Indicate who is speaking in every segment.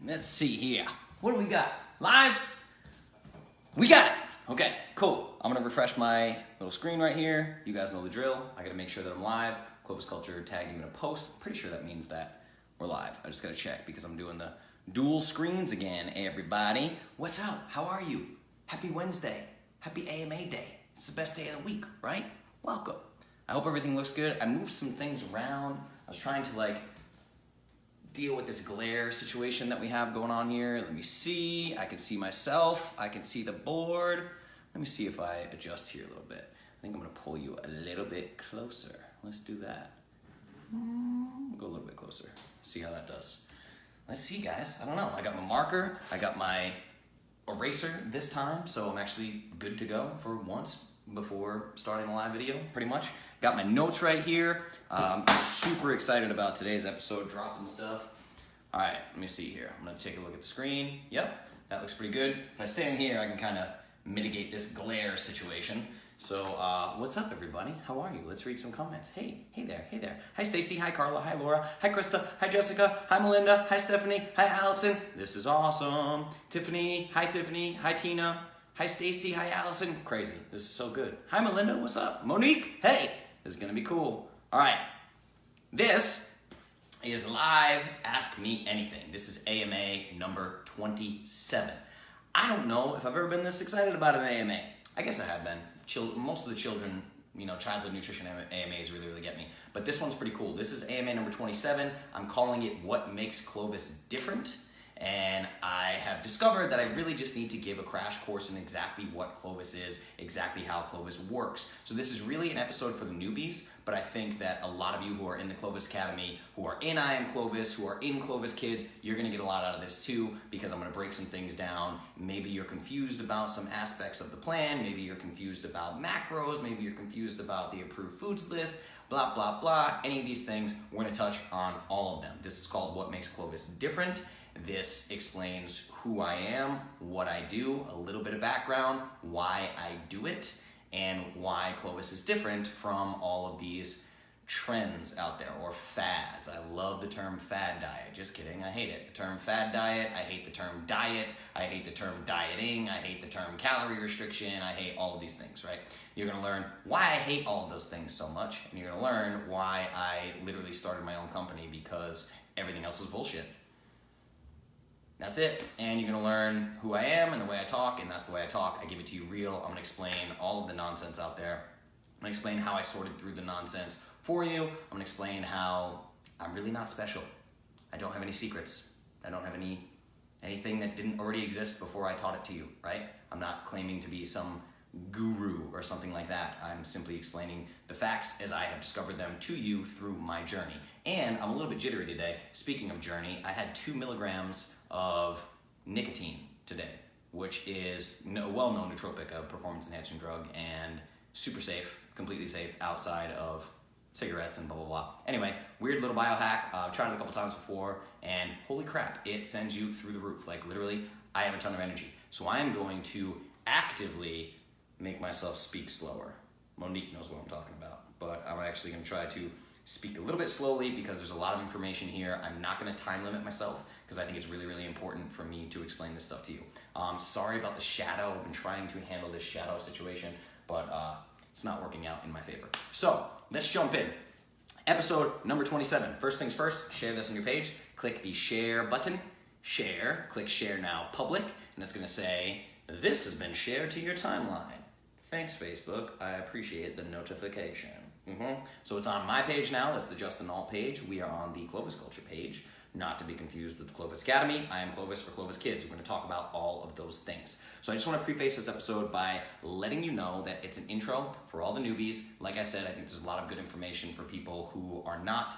Speaker 1: Let's see here. What do we got? Live? We got it! Okay, cool. I'm gonna refresh my little screen right here. You guys know the drill. I gotta make sure that I'm live. Clovis Culture tagged you in a post. I'm pretty sure that means that we're live. I just gotta check because I'm doing the dual screens again, everybody. What's up? How are you? Happy Wednesday. Happy AMA Day. It's the best day of the week, right? Welcome. I hope everything looks good. I moved some things around. I was trying to deal with this glare situation that we have going on here. Let me see. I can see myself. I can see the board. Let me see if I adjust here a little bit. I think I'm gonna pull you a little bit closer. Let's do that. Go a little bit closer. See how that does. Let's see, guys. I don't know. I got my marker. I got my eraser this time, so I'm actually good to go for once before starting a live video, pretty much. Got my notes right here. Super excited about today's episode, dropping stuff. All right, let me see here. I'm gonna take a look at the screen. Yep, that looks pretty good. If I stay in here, I can kind of mitigate this glare situation. So what's up, everybody? How are you? Let's read some comments. Hey there. Hi, Stacy. Hi, Carla. Hi, Laura. Hi, Krista. Hi, Jessica. Hi, Melinda. Hi, Stephanie. Hi, Allison. This is awesome. Tiffany. Hi, Tiffany. Hi, Tina. Hi, Stacy. Hi, Allison. Crazy. This is so good. Hi, Melinda. What's up? Monique. Hey, this is gonna be cool. All right. This is live Ask Me Anything. This is AMA number 27. I don't know if I've ever been this excited about an AMA. I guess I have been. Most of the children, childhood nutrition AMAs really get me. But this one's pretty cool. This is AMA number 27. I'm calling it What Makes Clovis Different. And I have discovered that I really just need to give a crash course in exactly what Clovis is, exactly how Clovis works. So this is really an episode for the newbies, but I think that a lot of you who are in the Clovis Academy, who are in I Am Clovis, who are in Clovis Kids, you're gonna get a lot out of this too, because I'm gonna break some things down. Maybe you're confused about some aspects of the plan, maybe you're confused about macros, maybe you're confused about the approved foods list, blah, blah, blah. Any of these things, we're gonna touch on all of them. This is called What Makes Clovis Different. This explains who I am, what I do, a little bit of background, why I do it, and why Clovis is different from all of these trends out there, or fads. I love the term fad diet. Just kidding, I hate it. The term fad diet, I hate the term diet, I hate the term dieting, I hate the term calorie restriction, I hate all of these things, right? You're gonna learn why I hate all of those things so much, and you're gonna learn why I literally started my own company because everything else was bullshit. That's it, and you're gonna learn who I am and the way I talk, and that's the way I talk. I give it to you real. I'm gonna explain all of the nonsense out there. I'm gonna explain how I sorted through the nonsense for you. I'm gonna explain how I'm really not special. I don't have any secrets. I don't have anything that didn't already exist before I taught it to you, right? I'm not claiming to be some guru or something like that. I'm simply explaining the facts as I have discovered them to you through my journey. And I'm a little bit jittery today. Speaking of journey, I had 2 milligrams of nicotine today, which is a well-known nootropic, a performance-enhancing drug, and super safe, completely safe outside of cigarettes and blah, blah, blah. Anyway, weird little biohack. I've tried it a couple times before, and holy crap, it sends you through the roof. Like literally, I have a ton of energy. So I am going to actively make myself speak slower. Monique knows what I'm talking about, but I'm actually gonna try to speak a little bit slowly because there's a lot of information here. I'm not gonna time limit myself because I think it's really important for me to explain this stuff to you. Sorry about the shadow. I've been trying to handle this shadow situation, but it's not working out in my favor. So let's jump in. Episode number 27. First things first, share this on your page. Click the share button, share, click share now public, and it's gonna say, this has been shared to your timeline. Thanks, Facebook. I appreciate the notification. So it's on my page now. That's the Justin Nault page. We are on the Clovis Culture page, not to be confused with the Clovis Academy. I Am Clovis or Clovis Kids. We're going to talk about all of those things. So I just want to preface this episode by letting you know that it's an intro for all the newbies. Like I said, I think there's a lot of good information for people who are not,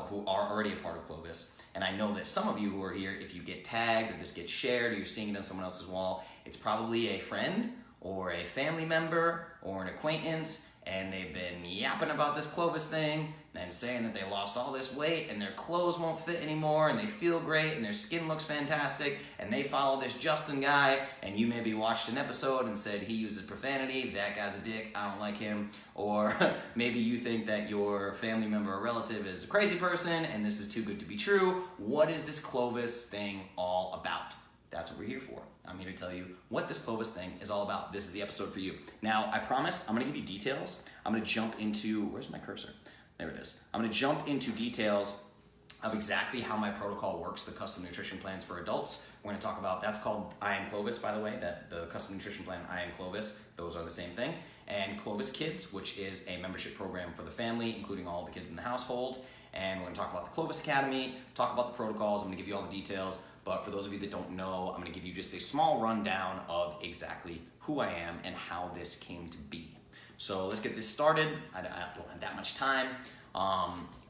Speaker 1: who are already a part of Clovis. And I know that some of you who are here, if you get tagged or this gets shared or you're seeing it on someone else's wall, it's probably a friend or a family member or an acquaintance, and they've been yapping about this Clovis thing and saying that they lost all this weight and their clothes won't fit anymore and they feel great and their skin looks fantastic, and they follow this Justin guy, and you maybe watched an episode and said he uses profanity, that guy's a dick, I don't like him. Or maybe you think that your family member or relative is a crazy person and this is too good to be true. What is this Clovis thing all about? That's what we're here for. I'm here to tell you what this Clovis thing is all about. This is the episode for you. Now, I promise I'm gonna give you details. I'm gonna jump into, where's my cursor? There it is. I'm gonna jump into details of exactly how my protocol works, the custom nutrition plans for adults. We're gonna talk about, that's called I Am Clovis, by the way, that the custom nutrition plan, I Am Clovis, those are the same thing. And Clovis Kids, which is a membership program for the family, including all the kids in the household. And we're gonna talk about the Clovis Academy, talk about the protocols, I'm gonna give you all the details. But for those of you that don't know, I'm gonna give you just a small rundown of exactly who I am and how this came to be. So let's get this started. I don't have that much time.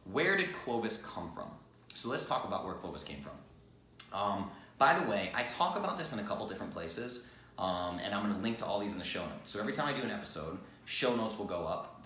Speaker 1: Where did Clovis come from? So let's talk about where Clovis came from. By the way, I talk about this in a couple different places, and I'm gonna link to all these in the show notes. So every time I do an episode, show notes will go up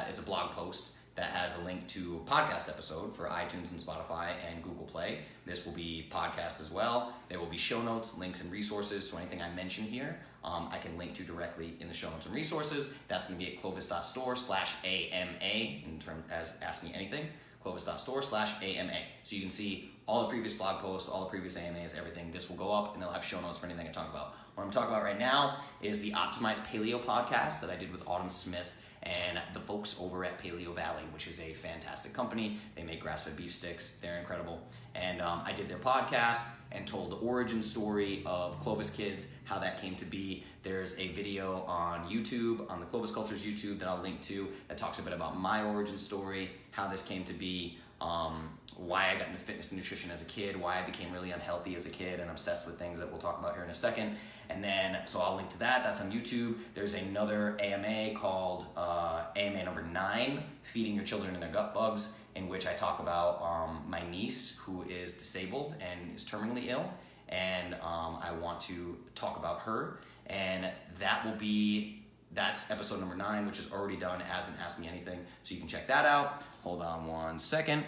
Speaker 1: it's a blog post that has a link to a podcast episode for iTunes and Spotify and Google Play. This will be podcast as well. There will be show notes, links, and resources. So anything I mention here, I can link to directly in the show notes and resources. That's gonna be at clovis.store/AMA, as Ask Me Anything, clovis.store/AMA. So you can see all the previous blog posts, all the previous AMAs, everything. This will go up and they'll have show notes for anything I talk about. What I'm talking about right now is the Optimized Paleo podcast that I did with Autumn Smith and the folks over at Paleo Valley, which is a fantastic company. They make grass-fed beef sticks. They're incredible. And I did their podcast and told the origin story of Clovis Kids, how that came to be. There's a video on YouTube, on the Clovis Culture's YouTube, that I'll link to, that talks a bit about my origin story, how this came to be, why I got into fitness and nutrition as a kid, why I became really unhealthy as a kid and obsessed with things that we'll talk about here in a second. And then, so I'll link to that, that's on YouTube. There's another AMA called AMA number 9, Feeding Your Children and Their Gut Bugs, in which I talk about my niece who is disabled and is terminally ill. And I want to talk about her. And that's episode number 9, which is already done as an Ask Me Anything. So you can check that out. Hold on one second.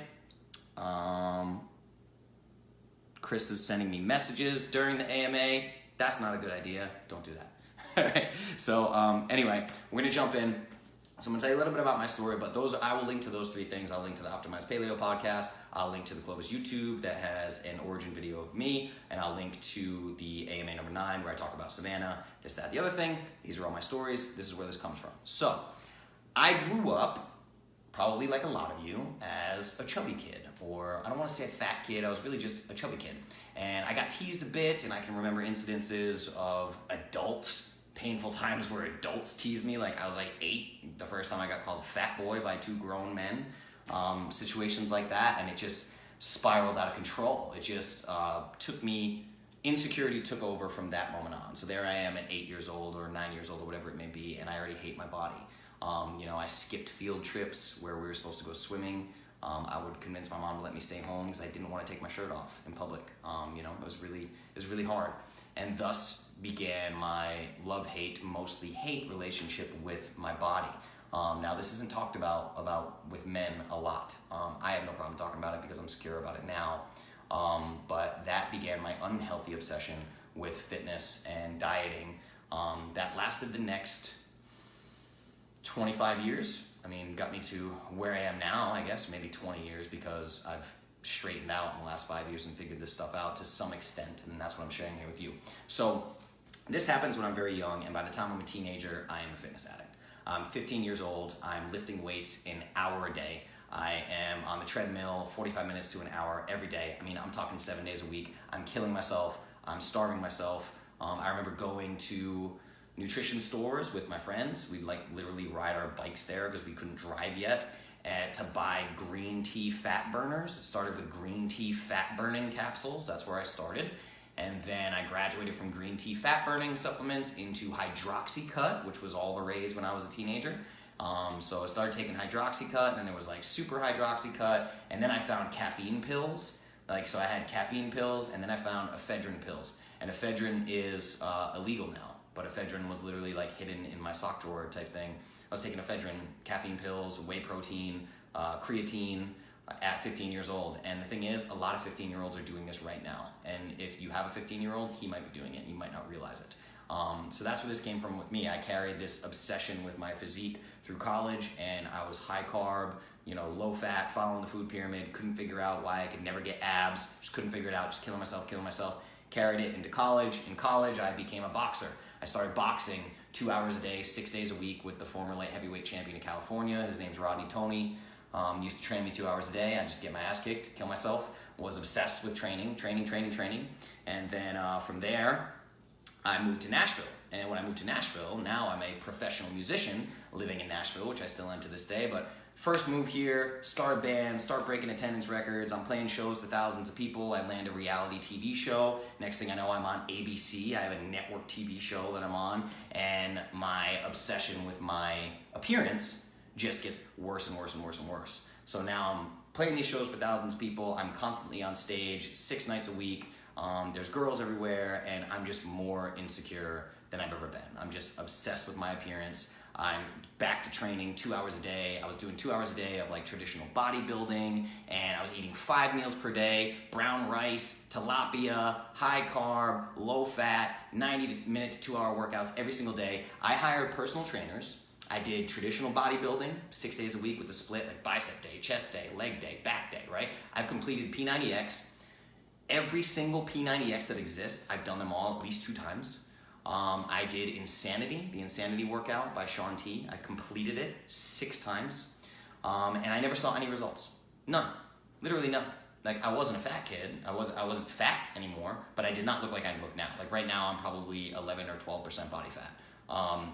Speaker 1: Chris is sending me messages during the AMA. That's not a good idea. Don't do that. All right. So anyway, we're gonna jump in. So I'm gonna tell you a little bit about my story, but I will link to those 3 things. I'll link to the Optimized Paleo podcast. I'll link to the Clovis YouTube that has an origin video of me, and I'll link to the AMA number 9 where I talk about Savannah, this, that, the other thing. These are all my stories. This is where this comes from. So I grew up, probably like a lot of you, as a chubby kid, or I don't want to say a fat kid, I was really just a chubby kid. And I got teased a bit, and I can remember incidences of adults, painful times where adults teased me, like I was like 8, the first time I got called fat boy by 2 grown men, situations like that, and it just spiraled out of control. It just insecurity took over from that moment on. So there I am at 8 years old or 9 years old or whatever it may be, and I already hate my body. I skipped field trips where we were supposed to go swimming. I would convince my mom to let me stay home because I didn't want to take my shirt off in public. It was really hard. And thus began my love-hate, mostly hate relationship with my body. Now this isn't talked about with men a lot. I have no problem talking about it because I'm secure about it now. But that began my unhealthy obsession with fitness and dieting that lasted the next 25 years. Got me to where I am now, I guess, maybe 20 years, because I've straightened out in the last 5 years and figured this stuff out to some extent, and that's what I'm sharing here with you. So this happens when I'm very young, and by the time I'm a teenager, I am a fitness addict. I'm 15 years old, I'm lifting weights an hour a day. I am on the treadmill 45 minutes to an hour every day. I'm talking 7 days a week. I'm killing myself, I'm starving myself. I remember going to nutrition stores with my friends. We'd literally ride our bikes there because we couldn't drive yet, to buy green tea fat burners. It started with green tea fat burning capsules. That's where I started. And then I graduated from green tea fat burning supplements into Hydroxycut, which was all the rage when I was a teenager. So I started taking Hydroxycut, and then there was super Hydroxycut, and then I found caffeine pills. So I had caffeine pills, and then I found ephedrine pills. And ephedrine is illegal now. But ephedrine was literally hidden in my sock drawer type thing I was taking ephedrine, caffeine pills, whey protein, creatine at 15 years old. And the thing is, a lot of 15-year-olds are doing this right now. And if you have a 15-year-old, he might be doing it and you might not realize it. So that's where this came from with me. I carried this obsession with my physique through college, and I was high carb, low fat, following the food pyramid, couldn't figure out why I could never get abs, just couldn't figure it out, just killing myself. Carried it into college. In college, I became a boxer. I started boxing 2 hours a day, 6 days a week with the former light heavyweight champion of California. His name's Rodney Tony. Used to train me 2 hours a day. I just get my ass kicked, kill myself. Was obsessed with training. And then from there, I moved to Nashville. And when I moved to Nashville, now I'm a professional musician living in Nashville, which I still am to this day. But first move here, start a band, start breaking attendance records. I'm playing shows to thousands of people. I land a reality TV show. Next thing I know, I'm on ABC. I have a network TV show that I'm on. And my obsession with my appearance just gets worse and worse and worse and worse. So now I'm playing these shows for thousands of people. I'm constantly on stage 6 nights a week. There's girls everywhere, and I'm just more insecure than I've ever been. I'm just obsessed with my appearance. I'm back to training 2 hours a day. I was doing 2 hours a day of like traditional bodybuilding, and I was eating 5 meals per day, brown rice, tilapia, high carb, low fat, 90-minute to 2-hour workouts every single day. I hired personal trainers. I did traditional bodybuilding 6 days a week with a split, like bicep day, chest day, leg day, back day, right? I've completed P90X. Every single P90X that exists, I've done them all at least 2 times. I did Insanity, the Insanity workout by Shaun T. I completed it 6 times, and I never saw any results. None, literally none. Like, I wasn't a fat kid. I wasn't fat anymore, but I did not look like I look now. Like right now, I'm probably 11 or 12% body fat.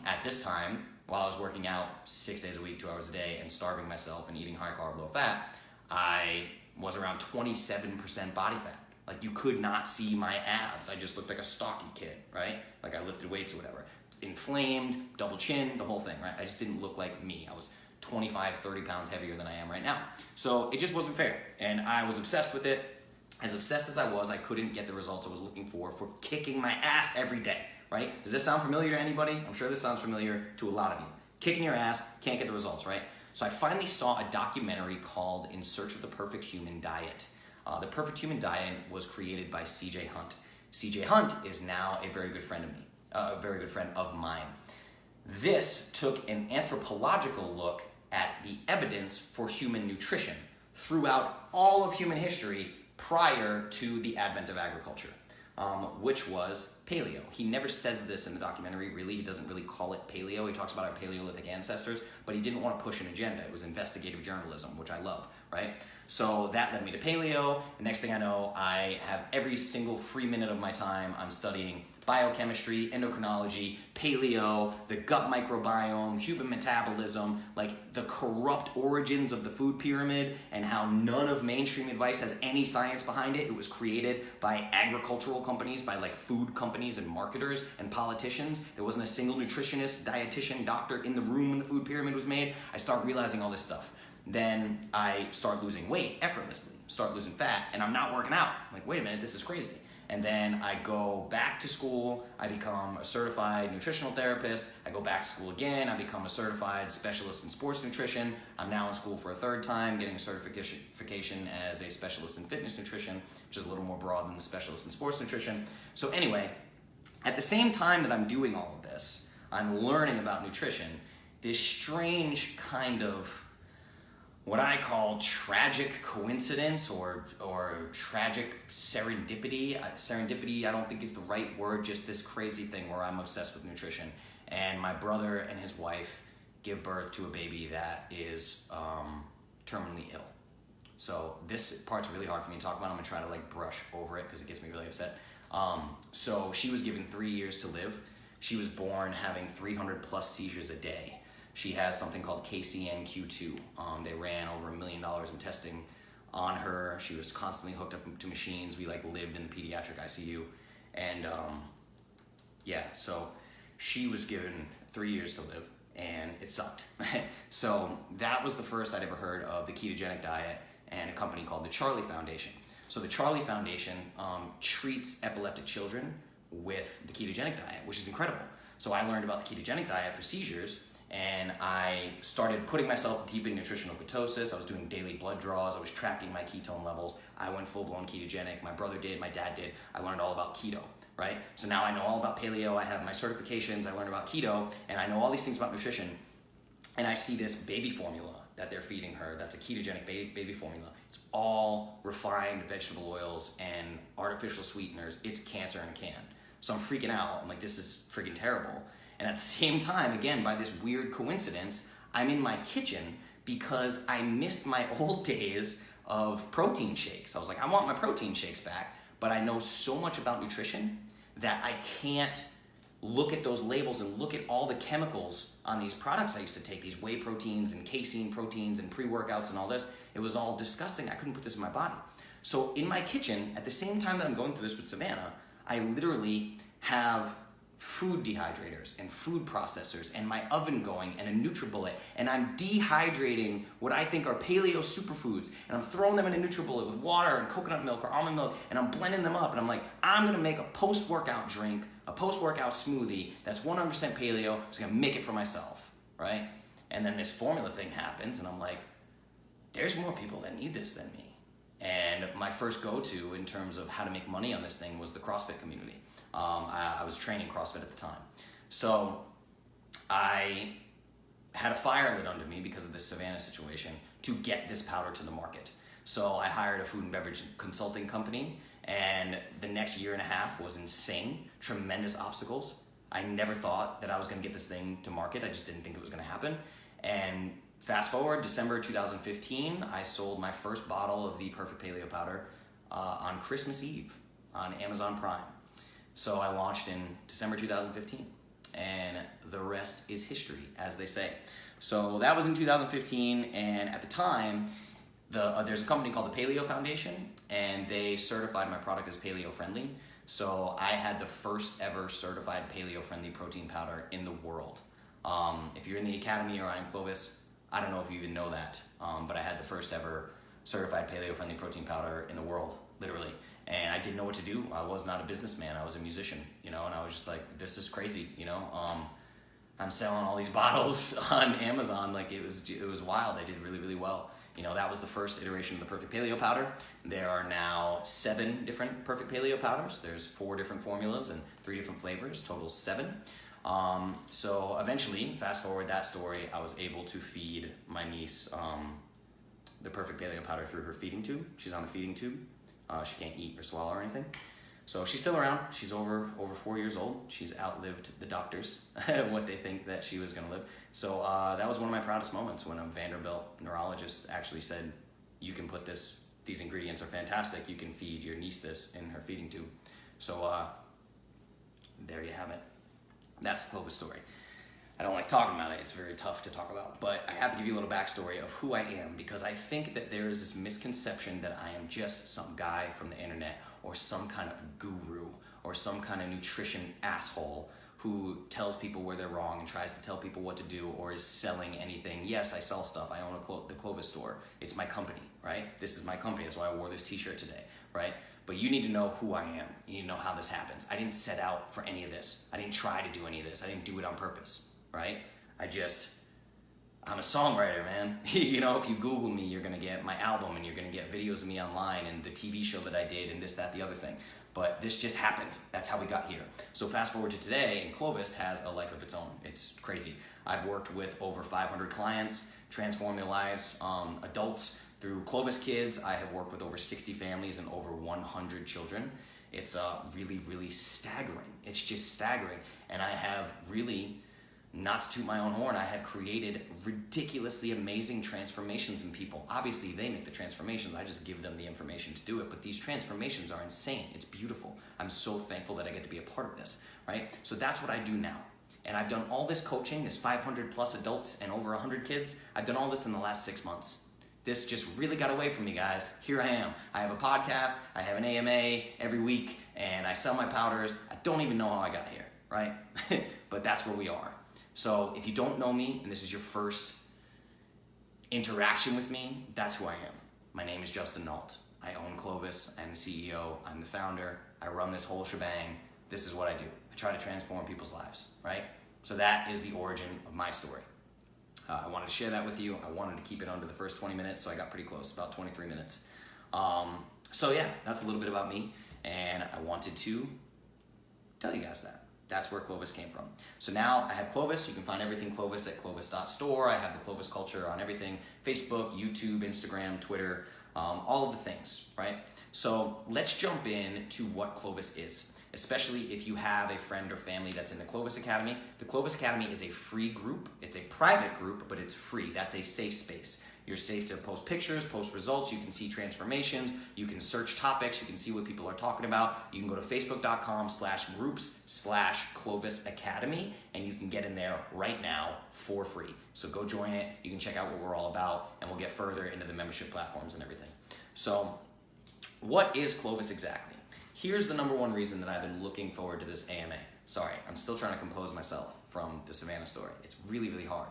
Speaker 1: At this time, while I was working out 6 days a week, 2 hours a day, and starving myself and eating high carb, low fat, I was around 27% body fat. Like, you could not see my abs. I just looked like a stocky kid, right? Like, I lifted weights or whatever. Inflamed, double chin, the whole thing, right? I just didn't look like me. I was 25, 30 pounds heavier than I am right now. So it just wasn't fair. And I was obsessed with it. As obsessed as I was, I couldn't get the results I was looking for kicking my ass every day, right? Does this sound familiar to anybody? I'm sure this sounds familiar to a lot of you. Kicking your ass, can't get the results, right? So I finally saw a documentary called In Search of the Perfect Human Diet. The Perfect Human Diet was created by C.J. Hunt. C.J. Hunt is now a very good friend of me, a very good friend of mine. This took an anthropological look at the evidence for human nutrition throughout all of human history prior to the advent of agriculture, which was paleo. He never says this in the documentary, really. He doesn't really call it paleo. He talks about our Paleolithic ancestors, but he didn't want to push an agenda. It was investigative journalism, which I love, right? So that led me to paleo. And next thing I know, I have every single free minute of my time, I'm studying biochemistry, endocrinology, paleo, the gut microbiome, human metabolism, like the corrupt origins of the food pyramid and how none of mainstream advice has any science behind it. It was created by agricultural companies, by like food companies and marketers and politicians. There wasn't a single nutritionist, dietitian, doctor in the room when the food pyramid was made. I start realizing all this stuff. Then I start losing weight effortlessly, start losing fat, and I'm not working out. I'm like, wait a minute, this is crazy. And then I go back to school, I become a certified nutritional therapist, I go back to school again, I become a certified specialist in sports nutrition. I'm now in school for a 3rd time, getting a certification as a specialist in fitness nutrition, which is a little more broad than the specialist in sports nutrition. So anyway, at the same time that I'm doing all of this, I'm learning about nutrition, this strange kind of what I call tragic coincidence or tragic serendipity. Serendipity, I don't think is the right word, just this crazy thing where I'm obsessed with nutrition. And my brother and his wife give birth to a baby that is terminally ill. So this part's really hard for me to talk about. I'm gonna try to like brush over it because it gets me really upset. So she was given 3 years to live. She was born having 300 plus seizures a day. She has something called KCNQ2. They ran over $1 million in testing on her. She was constantly hooked up to machines. We like lived in the pediatric ICU. And so she was given 3 years to live and it sucked. So that was the first I'd ever heard of the ketogenic diet and a company called the Charlie Foundation. So the Charlie Foundation treats epileptic children with the ketogenic diet, which is incredible. So I learned about the ketogenic diet for seizures. and I started putting myself deep in nutritional ketosis. I was doing daily blood draws. I was tracking my ketone levels. I went full-blown ketogenic. My brother did, my dad did. I learned all about keto, right? So now I know all about paleo. I have my certifications. I learned about keto, and I know all these things about nutrition. And I see this baby formula that they're feeding her. That's a ketogenic baby formula. It's all refined vegetable oils and artificial sweeteners. It's cancer in a can. So I'm freaking out. I'm like, this is freaking terrible. And at the same time, again, by this weird coincidence, I'm in my kitchen because I missed my old days of protein shakes. I was like, I want my protein shakes back, but I know so much about nutrition that I can't look at those labels and look at all the chemicals on these products I used to take, these whey proteins and casein proteins and pre-workouts and all this. It was all disgusting. I couldn't put this in my body. So in my kitchen, at the same time that I'm going through this with Savannah, I literally have food dehydrators and food processors and my oven going and a NutriBullet, and I'm dehydrating what I think are paleo superfoods, and I'm throwing them in a NutriBullet with water and coconut milk or almond milk, and I'm blending them up, and I'm like, I'm gonna make a post-workout drink, a post-workout smoothie that's 100% paleo, so I'm gonna make it for myself, right? And then this formula thing happens, and I'm like, there's more people that need this than me. And my first go-to in terms of how to make money on this thing was the CrossFit community. I was training CrossFit at the time. So I had a fire lit under me because of this Savannah situation to get this powder to the market. So I hired a food and beverage consulting company, and the next year and a half was insane, tremendous obstacles. I never thought that I was gonna get this thing to market. I just didn't think it was gonna happen. And fast forward, December 2015, I sold my first bottle of the Perfect Paleo Powder on Christmas Eve on Amazon Prime. So I launched in December 2015, and the rest is history, as they say. So that was in 2015, and at the time, there's a company called the Paleo Foundation, and they certified my product as paleo friendly. So I had the first ever certified paleo friendly protein powder in the world. If you're in the academy or I'm Clovis, I don't know if you even know that, but I had the first ever certified paleo friendly protein powder in the world, literally. And I didn't know what to do. I was not a businessman. I was a musician, and I was just like, this is crazy, I'm selling all these bottles on Amazon. Like it was wild. I did really, really well. That was the first iteration of the Perfect Paleo Powder. There are now 7 different Perfect Paleo Powders. There's 4 different formulas and 3 different flavors, total 7. So eventually, fast forward that story, I was able to feed my niece the Perfect Paleo Powder through her feeding tube. She's on a feeding tube. She can't eat or swallow or anything. So she's still around. She's over 4 years old. She's outlived the doctors, what they think that she was gonna live. So that was one of my proudest moments when a Vanderbilt neurologist actually said, you can put these ingredients are fantastic. You can feed your niece this in her feeding tube. So there you have it. That's the Clovis story. I don't like talking about it. It's very tough to talk about, but I have to give you a little backstory of who I am, because I think that there is this misconception that I am just some guy from the internet or some kind of guru or some kind of nutrition asshole who tells people where they're wrong and tries to tell people what to do or is selling anything. Yes, I sell stuff. I own the Clovis store. It's my company, right? This is my company. That's why I wore this t-shirt today, right? But you need to know who I am. You need to know how this happens. I didn't set out for any of this. I didn't try to do any of this. I didn't do it on purpose. Right? I'm a songwriter, man. If you Google me, you're gonna get my album and you're gonna get videos of me online and the TV show that I did and this, that, the other thing. But this just happened. That's how we got here. So fast forward to today, and Clovis has a life of its own. It's crazy. I've worked with over 500 clients, transformed their lives, adults through Clovis Kids. I have worked with over 60 families and over 100 children. It's really, really staggering. It's just staggering. And I have really, not to toot my own horn, I have created ridiculously amazing transformations in people. Obviously, they make the transformations. I just give them the information to do it. But these transformations are insane. It's beautiful. I'm so thankful that I get to be a part of this, right? So that's what I do now. And I've done all this coaching, this 500 plus adults and over 100 kids. I've done all this in the last 6 months. This just really got away from me, guys. Here I am. I have a podcast. I have an AMA every week, and I sell my powders. I don't even know how I got here, right? But that's where we are. So if you don't know me and this is your first interaction with me, that's who I am. My name is Justin Nault. I own Clovis. I'm the CEO. I'm the founder. I run this whole shebang. This is what I do. I try to transform people's lives, right? So that is the origin of my story. I wanted to share that with you. I wanted to keep it under the first 20 minutes, so I got pretty close, about 23 minutes. So yeah, that's a little bit about me, and I wanted to tell you guys that. That's where Clovis came from. So now I have Clovis. You can find everything Clovis at clovis.store. I have the Clovis culture on everything: Facebook, YouTube, Instagram, Twitter, all of the things, right? So let's jump in to what Clovis is, especially if you have a friend or family that's in the Clovis Academy. The Clovis Academy is a free group. It's a private group, but it's free. That's a safe space. You're safe to post pictures, post results. You can see transformations. You can search topics. You can see what people are talking about. You can go to facebook.com/groups/Clovis Academy, and you can get in there right now for free. So go join it. You can check out what we're all about, and we'll get further into the membership platforms and everything. So what is Clovis exactly? Here's the number one reason that I've been looking forward to this AMA. Sorry, I'm still trying to compose myself from the Savannah story. It's really, really hard.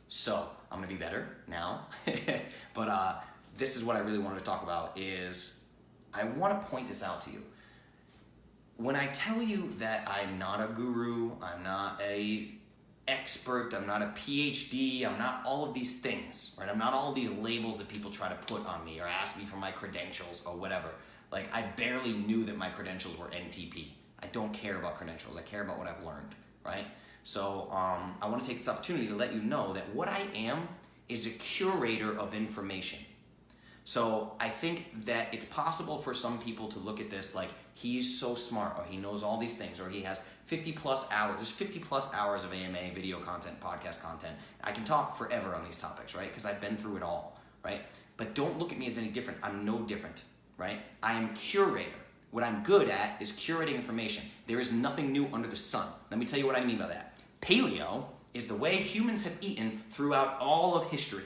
Speaker 1: So I'm gonna be better now, but this is what I really wanted to talk about. Is I want to point this out to you. When I tell you that I'm not a guru, I'm not a expert, I'm not a PhD, I'm not all of these things, right? I'm not all of these labels that people try to put on me or ask me for my credentials or whatever. Like, I barely knew that my credentials were NTP. I don't care about credentials. I care about what I've learned, right? So I want to take this opportunity to let you know that what I am is a curator of information. So I think that it's possible for some people to look at this like he's so smart, or he knows all these things, or he has 50 plus hours. There's 50 plus hours of AMA, video content, podcast content. I can talk forever on these topics, right? Because I've been through it all, right? But don't look at me as any different. I'm no different, right? I am curator. What I'm good at is curating information. There is nothing new under the sun. Let me tell you what I mean by that. Paleo is the way humans have eaten throughout all of history.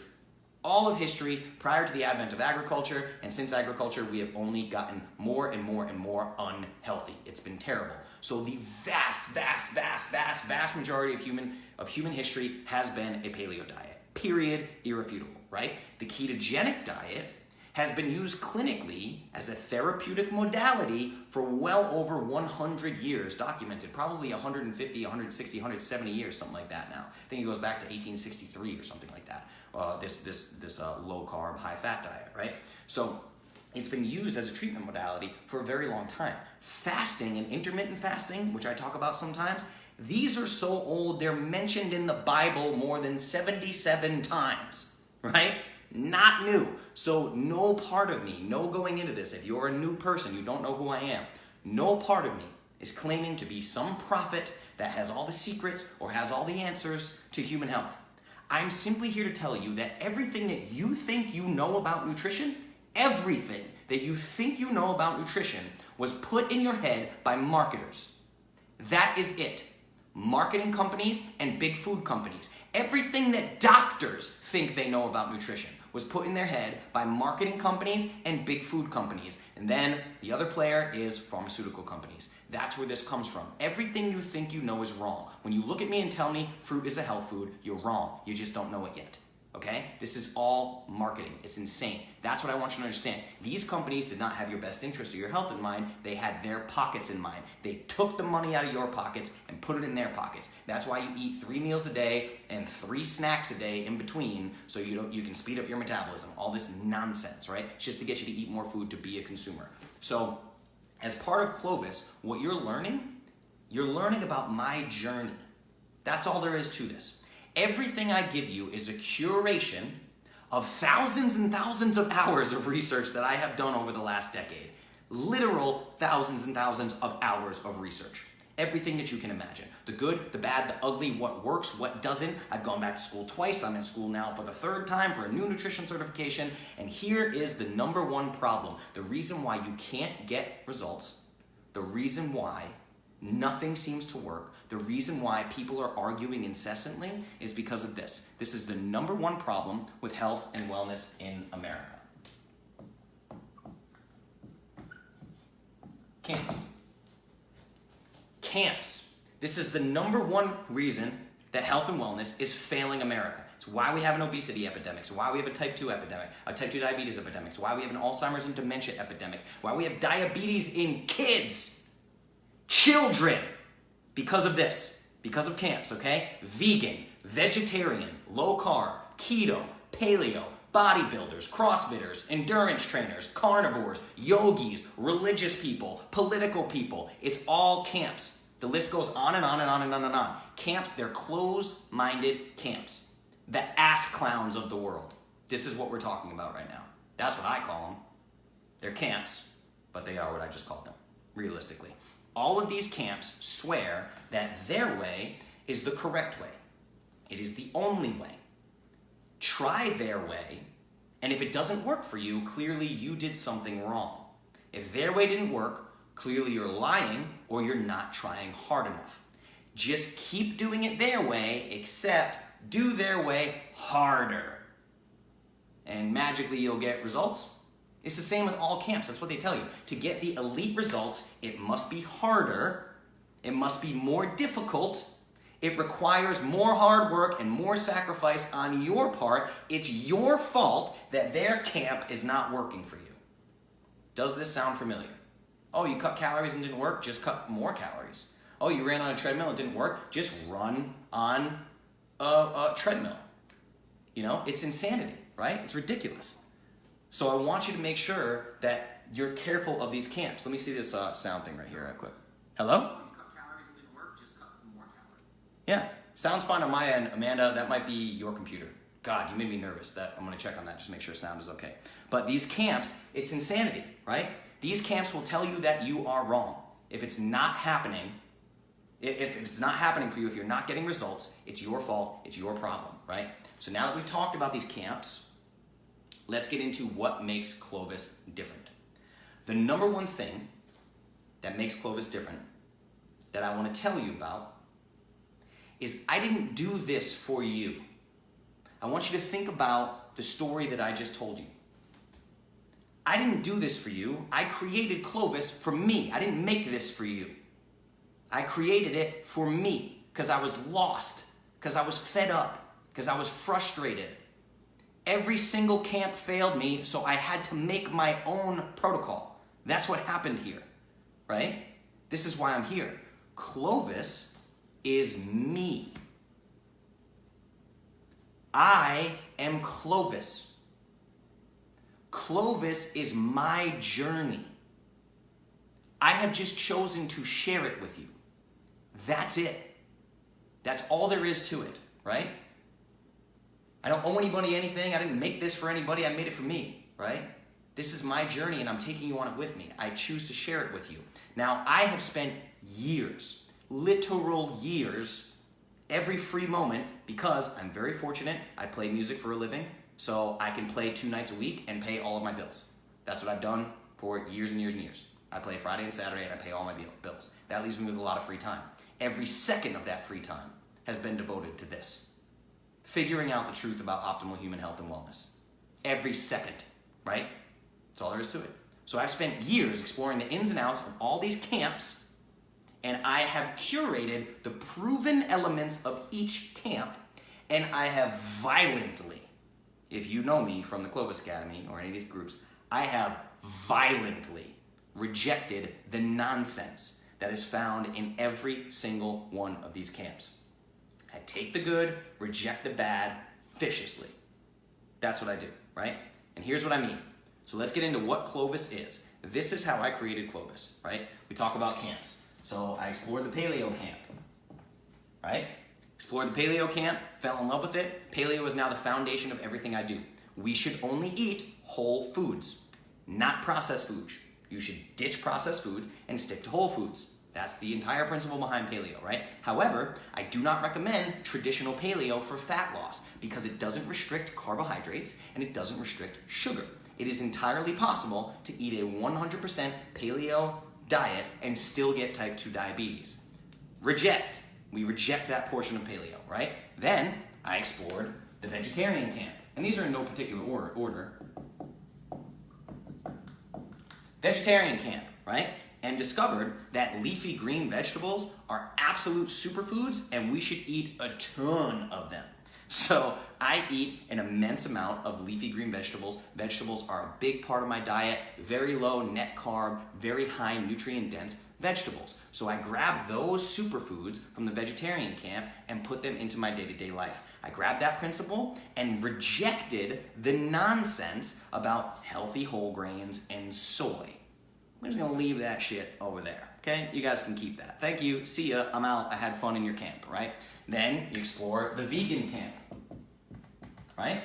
Speaker 1: All of history prior to the advent of agriculture, and since agriculture, we have only gotten more and more and more unhealthy. It's been terrible. So the vast majority of human history has been a paleo diet. Period. Irrefutable, right? The ketogenic diet has been used clinically as a therapeutic modality for well over 100 years, documented, probably 150, 160, 170 years, something like that now. I think it goes back to 1863 or something like that, this low-carb, high-fat diet, right? So it's been used as a treatment modality for a very long time. Fasting and intermittent fasting, which I talk about sometimes, these are so old, they're mentioned in the Bible more than 77 times, right? Not new. So no part of me, no going into this, if you're a new person, you don't know who I am, no part of me is claiming to be some prophet that has all the secrets or has all the answers to human health. I'm simply here to tell you that everything that you think you know about nutrition, everything that you think you know about nutrition was put in your head by marketers. That is it. Marketing companies and big food companies. Everything that doctors think they know about nutrition was put in their head by marketing companies and big food companies. And then the other player is pharmaceutical companies. That's where this comes from. Everything you think you know is wrong. When you look at me and tell me fruit is a health food, you're wrong. You just don't know it yet. Okay? This is all marketing. It's insane. That's what I want you to understand. These companies did not have your best interest or your health in mind. They had their pockets in mind. They took the money out of your pockets and put it in their pockets. That's why you eat 3 meals a day and 3 snacks a day in between, so you can speed up your metabolism. All this nonsense, right? It's just to get you to eat more food to be a consumer. So as part of Clovis, what you're learning about my journey. That's all there is to this. Everything I give you is a curation of thousands and thousands of hours of research that I have done over the last decade. Literal thousands and thousands of hours of research. Everything that you can imagine. The good, the bad, the ugly, what works, what doesn't. I've gone back to school twice. I'm in school now for the 3rd time for a new nutrition certification. And here is the number one problem. The reason why you can't get results, the reason why nothing seems to work, the reason why people are arguing incessantly is because of this. This is the number one problem with health and wellness in America. Camps. This is the number one reason that health and wellness is failing America. It's why we have an obesity epidemic. It's why we have a type 2 epidemic, a type 2 diabetes epidemic. It's why we have an Alzheimer's and dementia epidemic. Why we have diabetes in kids, children, because of this, because of camps, okay? Vegan, vegetarian, low carb, keto, paleo, bodybuilders, crossfitters, endurance trainers, carnivores, yogis, religious people, political people. It's all camps. The list goes on and on and on and on and on. Camps, they're closed-minded camps. The ass clowns of the world. This is what we're talking about right now. That's what I call them. They're camps, but they are what I just called them, realistically. All of these camps swear that their way is the correct way. It is the only way. Try their way, and if it doesn't work for you, clearly you did something wrong. If their way didn't work, clearly you're lying or you're not trying hard enough. Just keep doing it their way, except do their way harder. And magically you'll get results. It's the same with all camps. That's what they tell you. To get the elite results, it must be harder. It must be more difficult. It requires more hard work and more sacrifice on your part. It's your fault that their camp is not working for you. Does this sound familiar? Oh, you cut calories and didn't work? Just cut more calories. Oh, you ran on a treadmill and didn't work? Just run on a treadmill. You know, it's insanity, right? It's ridiculous. So I want you to make sure that you're careful of these camps. Let me see this sound thing right here real quick. Hello? Oh, you cut calories and didn't work? Just cut more calories. Yeah, sounds fine on my end. Amanda, that might be your computer. God, you made me nervous. I'm going to check on that just to make sure sound is okay. But these camps, it's insanity, right? These camps will tell you that you are wrong. If it's not happening, if it's not happening for you, if you're not getting results, it's your fault, it's your problem, right? So now that we've talked about these camps, let's get into what makes Clovis different. The number one thing that makes Clovis different that I want to tell you about is I didn't do this for you. I want you to think about the story that I just told you. I didn't do this for you. I created Clovis for me. I didn't make this for you. I created it for me because I was lost, because I was fed up, because I was frustrated. Every single camp failed me, so I had to make my own protocol. That's what happened here, right? This is why I'm here. Clovis is me. I am Clovis. Clovis is my journey. I have just chosen to share it with you. That's it. That's all there is to it, right? I don't owe anybody anything. I didn't make this for anybody. I made it for me, right? This is my journey and I'm taking you on it with me. I choose to share it with you. Now, I have spent years, literal years, every free moment, because I'm very fortunate. I play music for a living, so I can play 2 nights a week and pay all of my bills. That's what I've done for years and years and years. I play Friday and Saturday and I pay all my bills. That leaves me with a lot of free time. Every second of that free time has been devoted to this. Figuring out the truth about optimal human health and wellness. Every second, right? That's all there is to it. So I've spent years exploring the ins and outs of all these camps, and I have curated the proven elements of each camp, and I have violently, if you know me from the Clovis Academy or any of these groups, I have violently rejected the nonsense that is found in every single one of these camps. I take the good, reject the bad viciously. That's what I do, right? And here's what I mean. So let's get into what Clovis is. This is how I created Clovis, right? We talk about camps. So I explored the paleo camp, right? Explored the paleo camp, fell in love with it. Paleo is now the foundation of everything I do. We should only eat whole foods, not processed foods. You should ditch processed foods and stick to whole foods. That's the entire principle behind paleo, right? However, I do not recommend traditional paleo for fat loss because it doesn't restrict carbohydrates and it doesn't restrict sugar. It is entirely possible to eat a 100% paleo diet and still get type 2 diabetes. Reject. We reject that portion of paleo, right? Then I explored the vegetarian camp. And these are in no particular order. Vegetarian camp, right? And discovered that leafy green vegetables are absolute superfoods and we should eat a ton of them. So I eat an immense amount of leafy green vegetables. Vegetables are a big part of my diet, very low net carb, very high nutrient dense vegetables. So I grab those superfoods from the vegetarian camp and put them into my day-to-day life. I grabbed that principle and rejected the nonsense about healthy whole grains and soy. I'm just gonna leave that shit over there, okay? You guys can keep that. Thank you, see ya, I'm out, I had fun in your camp, right? Then you explore the vegan camp, right?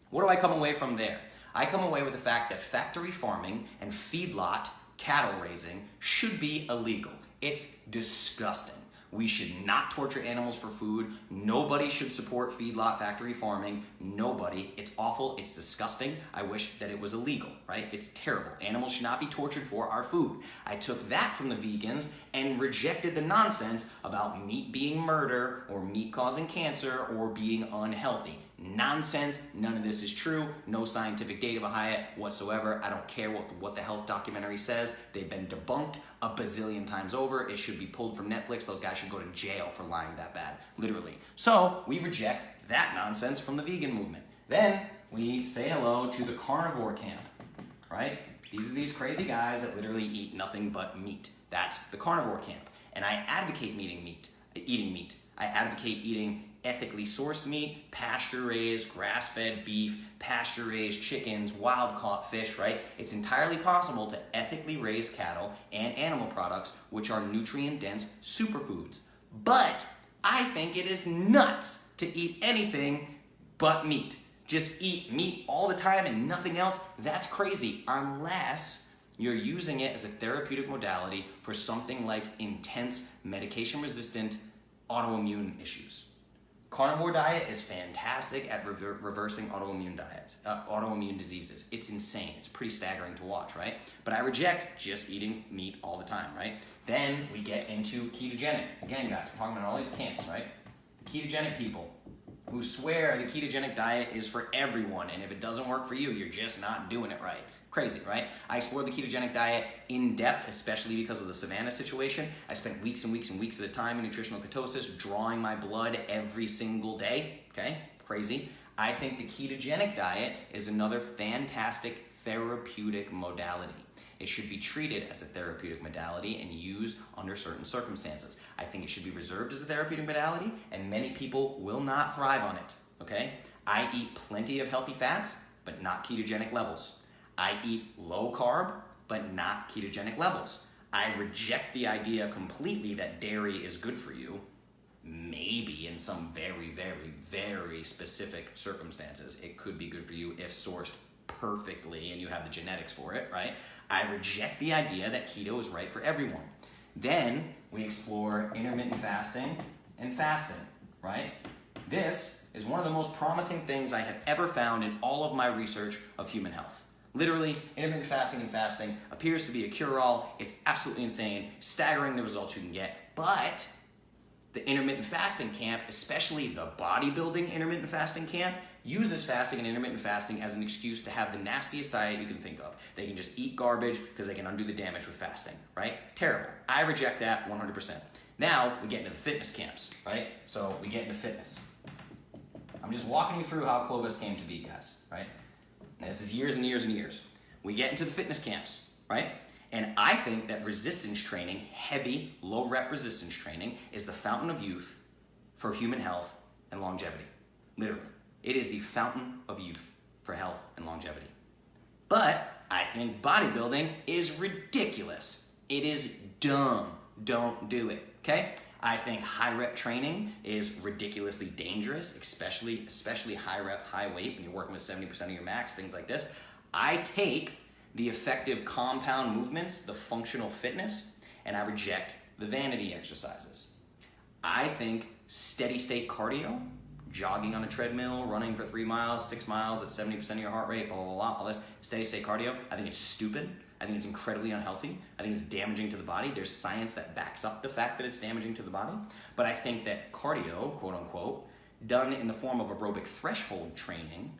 Speaker 1: What do I come away from there? I come away with the fact that factory farming and feedlot cattle raising should be illegal. It's disgusting. We should not torture animals for food. Nobody should support feedlot factory farming. Nobody. It's awful. It's disgusting. I wish that it was illegal, right? It's terrible. Animals should not be tortured for our food. I took that from the vegans and rejected the nonsense about meat being murder or meat causing cancer or being unhealthy. Nonsense. None of this is true. No scientific data behind it whatsoever. I don't care what the health documentary says. They've been debunked a bazillion times over. It should be pulled from Netflix. Those guys should go to jail for lying that bad, literally. So we reject that nonsense from the vegan movement. Then we say hello to the carnivore camp, right? These are these crazy guys that literally eat nothing but meat. That's the carnivore camp. And I advocate eating meat. I advocate eating ethically sourced meat, pasture-raised, grass-fed beef, pasture-raised chickens, wild-caught fish, right? It's entirely possible to ethically raise cattle and animal products, which are nutrient-dense superfoods. But I think it is nuts to eat anything but meat. Just eat meat all the time and nothing else. That's crazy, unless you're using it as a therapeutic modality for something like intense medication-resistant autoimmune issues. Carnivore diet is fantastic at reversing autoimmune diseases. It's insane. It's pretty staggering to watch, right? But I reject just eating meat all the time, right? Then we get into ketogenic. Again, guys, we're talking about all these camps, right? The ketogenic people who swear the ketogenic diet is for everyone, and if it doesn't work for you, you're just not doing it right. Crazy, right? I explored the ketogenic diet in depth, especially because of the Savannah situation. I spent weeks and weeks and weeks at a time in nutritional ketosis, drawing my blood every single day, okay? Crazy. I think the ketogenic diet is another fantastic therapeutic modality. It should be treated as a therapeutic modality and used under certain circumstances. I think it should be reserved as a therapeutic modality, and many people will not thrive on it, okay? I eat plenty of healthy fats, but not ketogenic levels. I eat low carb, but not ketogenic levels. I reject the idea completely that dairy is good for you. Maybe in some very, very, very specific circumstances, it could be good for you if sourced perfectly and you have the genetics for it, right? I reject the idea that keto is right for everyone. Then we explore intermittent fasting and fasting, right? This is one of the most promising things I have ever found in all of my research of human health. Literally, intermittent fasting and fasting appears to be a cure-all. It's absolutely insane, staggering the results you can get. But the intermittent fasting camp, especially the bodybuilding intermittent fasting camp, uses fasting and intermittent fasting as an excuse to have the nastiest diet you can think of. They can just eat garbage because they can undo the damage with fasting, right? Terrible. I reject that 100%. Now, we get into the fitness camps, right? So we get into fitness. I'm just walking you through how Clovis came to be, guys, right? This is years and years and years. We get into the fitness camps, right? And I think that resistance training, heavy, low-rep resistance training, is the fountain of youth for human health and longevity. Literally. It is the fountain of youth for health and longevity. But I think bodybuilding is ridiculous. It is dumb. Don't do it, okay? I think high-rep training is ridiculously dangerous, especially high-rep, high-weight, when you're working with 70% of your max, things like this. I take the effective compound movements, the functional fitness, and I reject the vanity exercises. I think steady-state cardio, jogging on a treadmill, running for 3 miles, 6 miles at 70% of your heart rate, blah, blah, blah, all this steady-state cardio, I think it's stupid. I think it's incredibly unhealthy. I think it's damaging to the body. There's science that backs up the fact that it's damaging to the body. But I think that cardio, quote unquote, done in the form of aerobic threshold training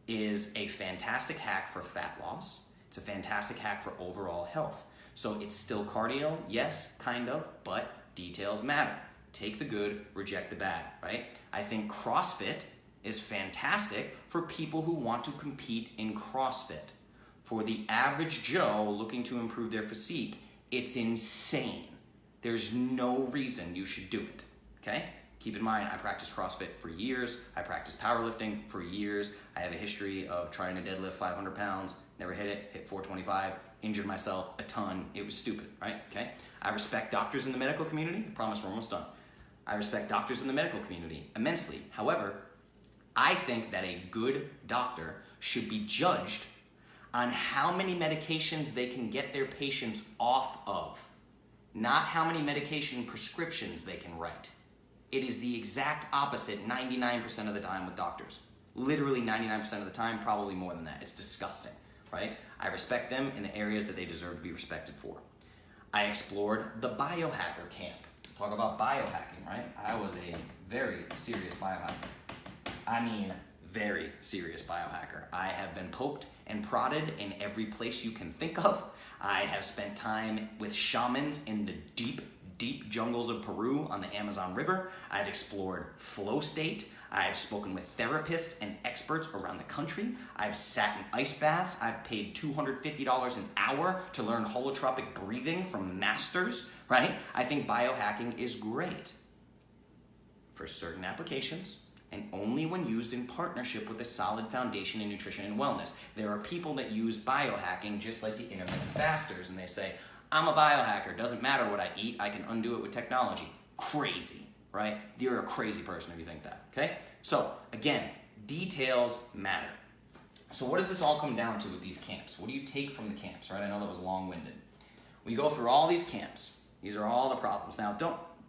Speaker 1: is a fantastic hack for fat loss. It's a fantastic hack for overall health. So it's still cardio, yes, kind of, but details matter. Take the good, reject the bad, right? I think CrossFit is fantastic for people who want to compete in CrossFit. For the average Joe looking to improve their physique, it's insane. There's no reason you should do it, okay? Keep in mind, I practiced CrossFit for years. I practiced powerlifting for years. I have a history of trying to deadlift 500 pounds, never hit it, hit 425, injured myself a ton. It was stupid, right? Okay. I respect doctors in the medical community. I promise we're almost done. I respect doctors in the medical community immensely. However, I think that a good doctor should be judged on how many medications they can get their patients off of, not how many medication prescriptions they can write. It is the exact opposite 99% of the time with doctors. Literally 99% of the time, probably more than that. It's disgusting, right? I respect them in the areas that they deserve to be respected for. I explored the biohacker camp. Talk about biohacking, right? I was a very serious biohacker. I mean, very serious biohacker. I have been poked and prodded in every place you can think of. I have spent time with shamans in the deep jungles of Peru on the Amazon River. I've explored flow state. I've spoken with therapists and experts around the country. I've sat in ice baths. I've paid $250 an hour to learn holotropic breathing from masters, right? I think biohacking is great for certain applications and only when used in partnership with a solid foundation in nutrition and wellness. There are people that use biohacking just like the intermittent fasters, and they say, I'm a biohacker, doesn't matter what I eat, I can undo it with technology. Crazy, right? You're a crazy person if you think that, okay? So, again, details matter. So what does this all come down to with these camps? What do you take from the camps, right? I know that was long-winded. We go through all these camps. These are all the problems. Now,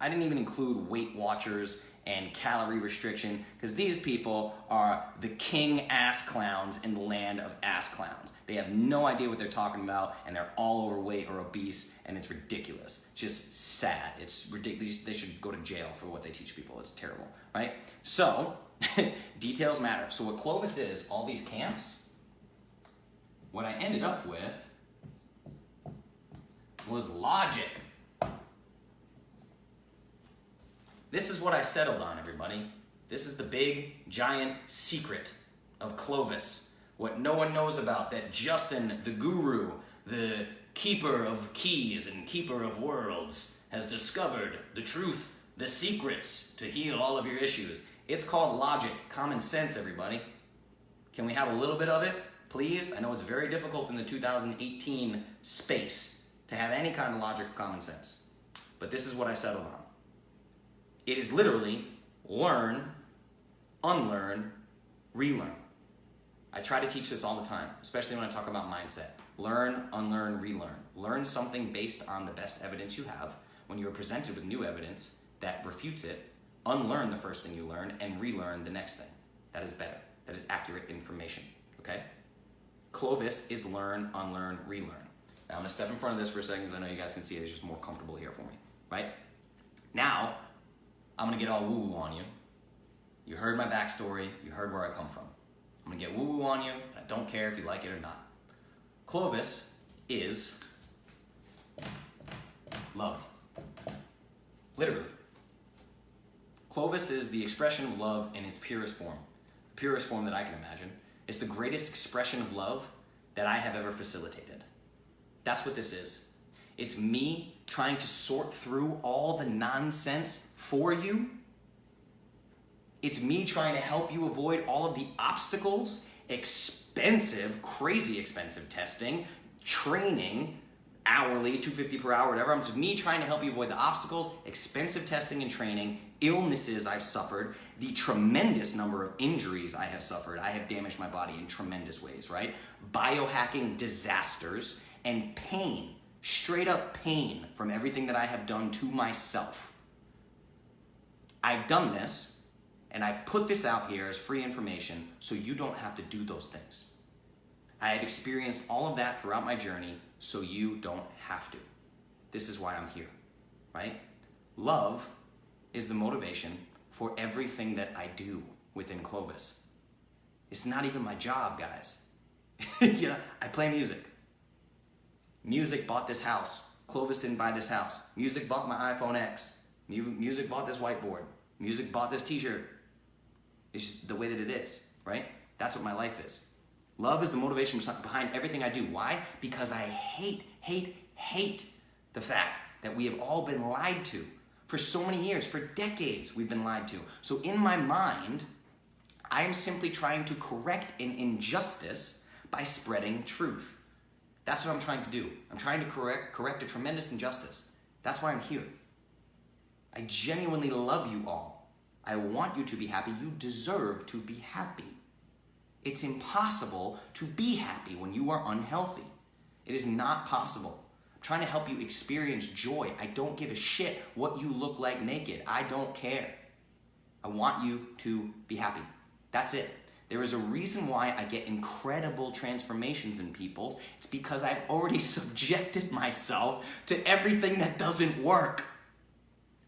Speaker 1: I didn't even include Weight Watchers and calorie restriction, because these people are the king ass clowns in the land of ass clowns. They have no idea what they're talking about, and they're all overweight or obese, and it's ridiculous. It's just sad. It's ridiculous. They should go to jail for what they teach people. It's terrible, right? So, details matter. So what Clovis is, all these camps, what I ended up with was logic. This is what I settled on, everybody. This is the big, giant secret of Clovis. What no one knows about, that Justin, the guru, the keeper of keys and keeper of worlds, has discovered the truth, the secrets to heal all of your issues. It's called logic, common sense, everybody. Can we have a little bit of it, please? I know it's very difficult in the 2018 space to have any kind of logic or common sense. But this is what I settled on. It is literally learn, unlearn, relearn. I try to teach this all the time, especially when I talk about mindset. Learn, unlearn, relearn. Learn something based on the best evidence you have. When you are presented with new evidence that refutes it, unlearn the first thing you learn and relearn the next thing. That is better. That is accurate information, okay? Clovis is learn, unlearn, relearn. Now I'm gonna step in front of this for a second because I know you guys can see it. It's just more comfortable here for me, right? Now, I'm gonna get all woo-woo on you. You heard my backstory, you heard where I come from. I'm gonna get woo-woo on you, and I don't care if you like it or not. Clovis is love. Literally. Clovis is the expression of love in its purest form. The purest form that I can imagine. It's the greatest expression of love that I have ever facilitated. That's what this is. It's me trying to sort through all the nonsense for you. It's me trying to help you avoid all of the obstacles, expensive, crazy expensive testing, training, hourly, $250 per hour, whatever. It's me trying to help you avoid the obstacles, expensive testing and training, illnesses I've suffered, the tremendous number of injuries I have suffered. I have damaged my body in tremendous ways, right? Biohacking disasters and pain, straight up pain from everything that I have done to myself. I've done this, and I've put this out here as free information so you don't have to do those things. I have experienced all of that throughout my journey so you don't have to. This is why I'm here, right? Love is the motivation for everything that I do within Clovis. It's not even my job, guys. You know, I play music. Music bought this house. Clovis didn't buy this house. Music bought my iPhone X. Music bought this whiteboard. Music bought this t-shirt. It's just the way that it is, right? That's what my life is. Love is the motivation behind everything I do. Why? Because I hate the fact that we have all been lied to. For so many years, for decades, we've been lied to. So in my mind, I am simply trying to correct an injustice by spreading truth. That's what I'm trying to do. I'm trying to correct a tremendous injustice. That's why I'm here. I genuinely love you all. I want you to be happy. You deserve to be happy. It's impossible to be happy when you are unhealthy. It is not possible. I'm trying to help you experience joy. I don't give a shit what you look like naked. I don't care. I want you to be happy. That's it. There is a reason why I get incredible transformations in people. It's because I've already subjected myself to everything that doesn't work.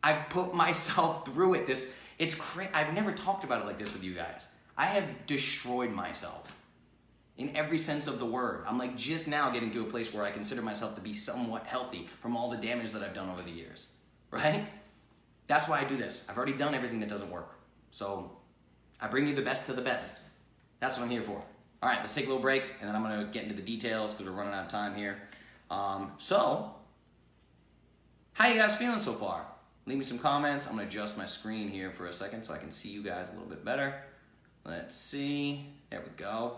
Speaker 1: I've put myself through it. It's crazy. I've never talked about it like this with you guys. I have destroyed myself in every sense of the word. I'm like just now getting to a place where I consider myself to be somewhat healthy from all the damage that I've done over the years, right? That's why I do this. I've already done everything that doesn't work. So I bring you the best of the best. That's what I'm here for. All right, let's take a little break, and then I'm gonna get into the details because we're running out of time here. So, how you guys feeling so far? Leave me some comments. I'm gonna adjust my screen here for a second so I can see you guys a little bit better. Let's see, there we go.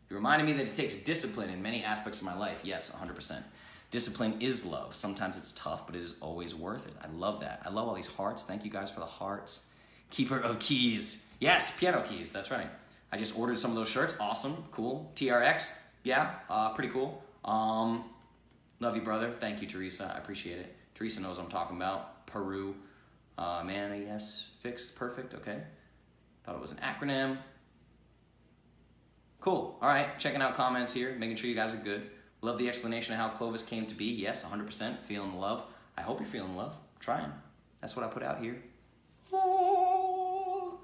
Speaker 1: You reminded me that it takes discipline in many aspects of my life. Yes, 100%. Discipline is love. Sometimes it's tough, but it is always worth it. I love that. I love all these hearts. Thank you guys for the hearts. Keeper of keys. Yes, piano keys, that's right. I just ordered some of those shirts. Awesome, cool. TRX, yeah, pretty cool. Love you, brother. Thank you, Teresa. I appreciate it. Teresa knows what I'm talking about. Peru. Man, I guess fixed, perfect, okay. Thought it was an acronym. Cool, all right, checking out comments here, making sure you guys are good. Love the explanation of how Clovis came to be. Yes, 100%, feeling the love. I hope you're feeling love, trying. That's what I put out here. Oh.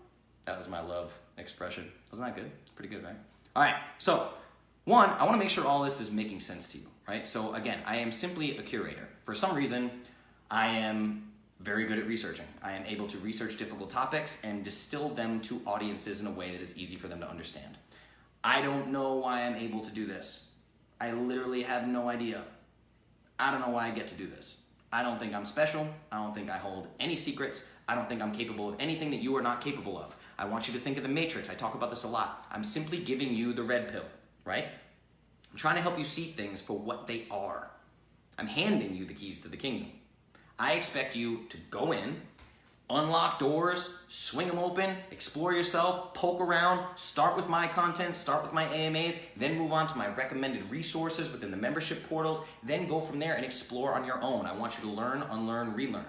Speaker 1: That was my love expression. Wasn't that good? It's pretty good, right? All right, so one, I wanna make sure all this is making sense to you, right? So again, I am simply a curator. For some reason, I am very good at researching. I am able to research difficult topics and distill them to audiences in a way that is easy for them to understand. I don't know why I'm able to do this. I literally have no idea. I don't know why I get to do this. I don't think I'm special. I don't think I hold any secrets. I don't think I'm capable of anything that you are not capable of. I want you to think of the Matrix. I talk about this a lot. I'm simply giving you the red pill, right? I'm trying to help you see things for what they are. I'm handing you the keys to the kingdom. I expect you to go in, unlock doors, swing them open, explore yourself, poke around, start with my content, start with my AMAs, then move on to my recommended resources within the membership portals, then go from there and explore on your own. I want you to learn, unlearn, relearn.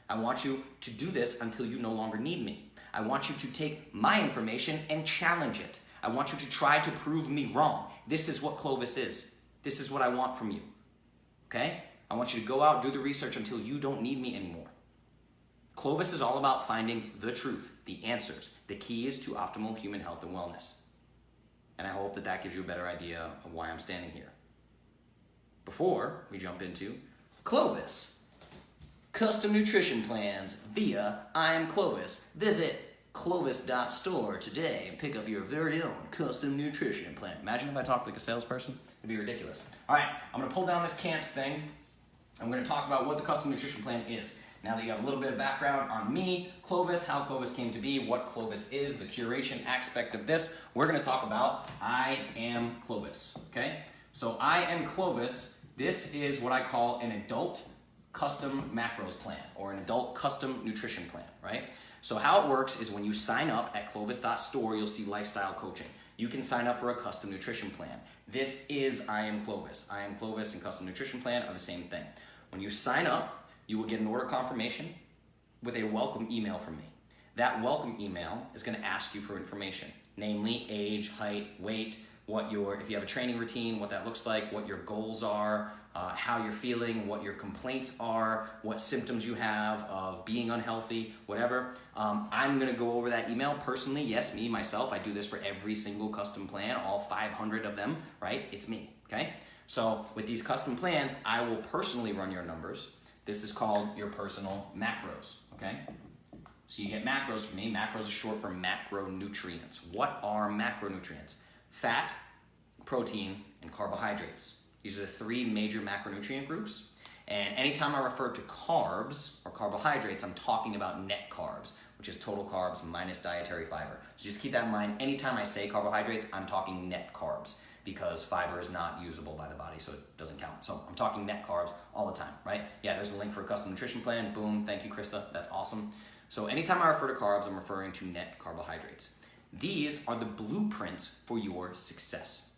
Speaker 1: I want you to do this until you no longer need me. I want you to take my information and challenge it. I want you to try to prove me wrong. This is what Clovis is. This is what I want from you, okay? I want you to go out, do the research until you don't need me anymore. Clovis is all about finding the truth, the answers, the keys to optimal human health and wellness. And I hope that that gives you a better idea of why I'm standing here. Before we jump into Clovis, custom nutrition plans via I Am Clovis. Visit clovis.store today and pick up your very own custom nutrition plan. Imagine if I talked like a salesperson. It'd be ridiculous. All right, I'm gonna pull down this camps thing. I'm going to talk about what the custom nutrition plan is. Now that you have a little bit of background on me, Clovis, how Clovis came to be, what Clovis is, the curation aspect of this, we're going to talk about I Am Clovis, okay? So I Am Clovis, this is what I call an adult custom macros plan or an adult custom nutrition plan, right? So how it works is when you sign up at clovis.store, you'll see lifestyle coaching. You can sign up for a custom nutrition plan. This is I Am Clovis. I Am Clovis and custom nutrition plan are the same thing. When you sign up, you will get an order confirmation with a welcome email from me. That welcome email is going to ask you for information, namely age, height, weight, if you have a training routine, what that looks like, what your goals are, how you're feeling, what your complaints are, what symptoms you have of being unhealthy, whatever. I'm going to go over that email personally. Yes, me, myself. I do this for every single custom plan, all 500 of them, right? It's me, okay? So with these custom plans, I will personally run your numbers. This is called your personal macros, okay? So you get macros from me. Macros is short for macronutrients. What are macronutrients? Fat, protein, and carbohydrates. These are the three major macronutrient groups. And anytime I refer to carbs or carbohydrates, I'm talking about net carbs, which is total carbs minus dietary fiber. So just keep that in mind. Anytime I say carbohydrates, I'm talking net carbs because fiber is not usable by the body, so it doesn't count. So I'm talking net carbs all the time, right? Yeah, there's a link for a custom nutrition plan. Boom, thank you, Krista. That's awesome. So anytime I refer to carbs, I'm referring to net carbohydrates. These are the blueprints for your success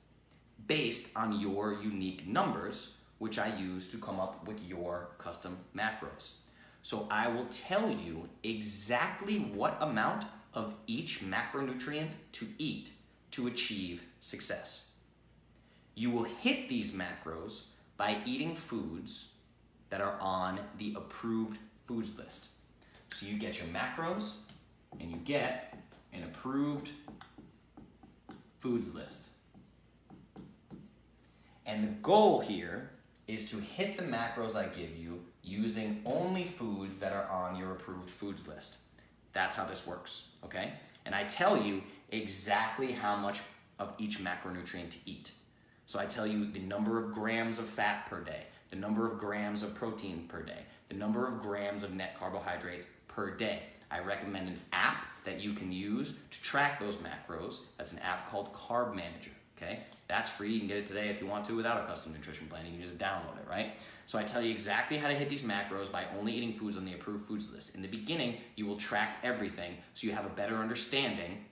Speaker 1: based on your unique numbers, which I use to come up with your custom macros. So I will tell you exactly what amount of each macronutrient to eat to achieve success. You will hit these macros by eating foods that are on the approved foods list. So you get your macros and you get an approved foods list. And the goal here is to hit the macros I give you using only foods that are on your approved foods list. That's how this works, okay? And I tell you exactly how much of each macronutrient to eat. So I tell you the number of grams of fat per day, the number of grams of protein per day, the number of grams of net carbohydrates per day. I recommend an app that you can use to track those macros. That's an app called Carb Manager, okay? That's free. You can get it today if you want to without a custom nutrition plan. You can just download it, right? So I tell you exactly how to hit these macros by only eating foods on the approved foods list. In the beginning, you will track everything so you have a better understanding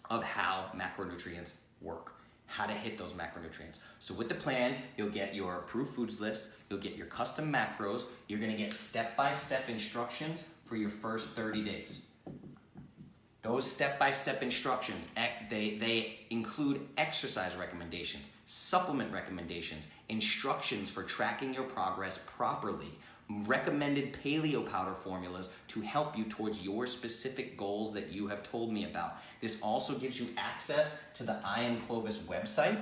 Speaker 1: of how macronutrients work, how to hit those macronutrients. So with the plan, you'll get your approved foods list, you'll get your custom macros, you're gonna get step-by-step instructions for your first 30 days. Those step-by-step instructions, they include exercise recommendations, supplement recommendations, instructions for tracking your progress properly, recommended paleo powder formulas to help you towards your specific goals that you have told me about. This also gives you access to the I Am Clovis website.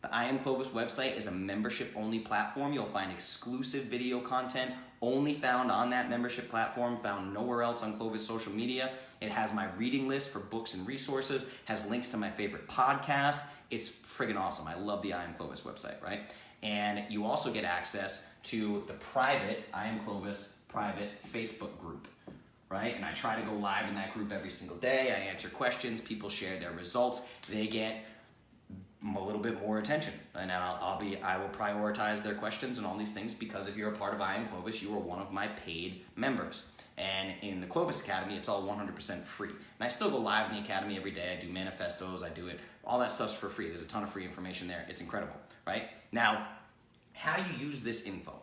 Speaker 1: The I Am Clovis website is a membership-only platform. You'll find exclusive video content only found on that membership platform, found nowhere else on Clovis social media. It has my reading list for books and resources, has links to my favorite podcast. It's friggin' awesome. I love the I Am Clovis website, right? And you also get access to the private I Am Clovis private Facebook group, right? And I try to go live in that group every single day. I answer questions, people share their results. They get a little bit more attention, and I will prioritize their questions and all these things because if you're a part of I Am Clovis, you are one of my paid members. And in the Clovis Academy, it's all 100% free. And I still go live in the Academy every day. I do manifestos, I do it. All that stuff's for free. There's a ton of free information there. It's incredible, right? Now, how do you use this info?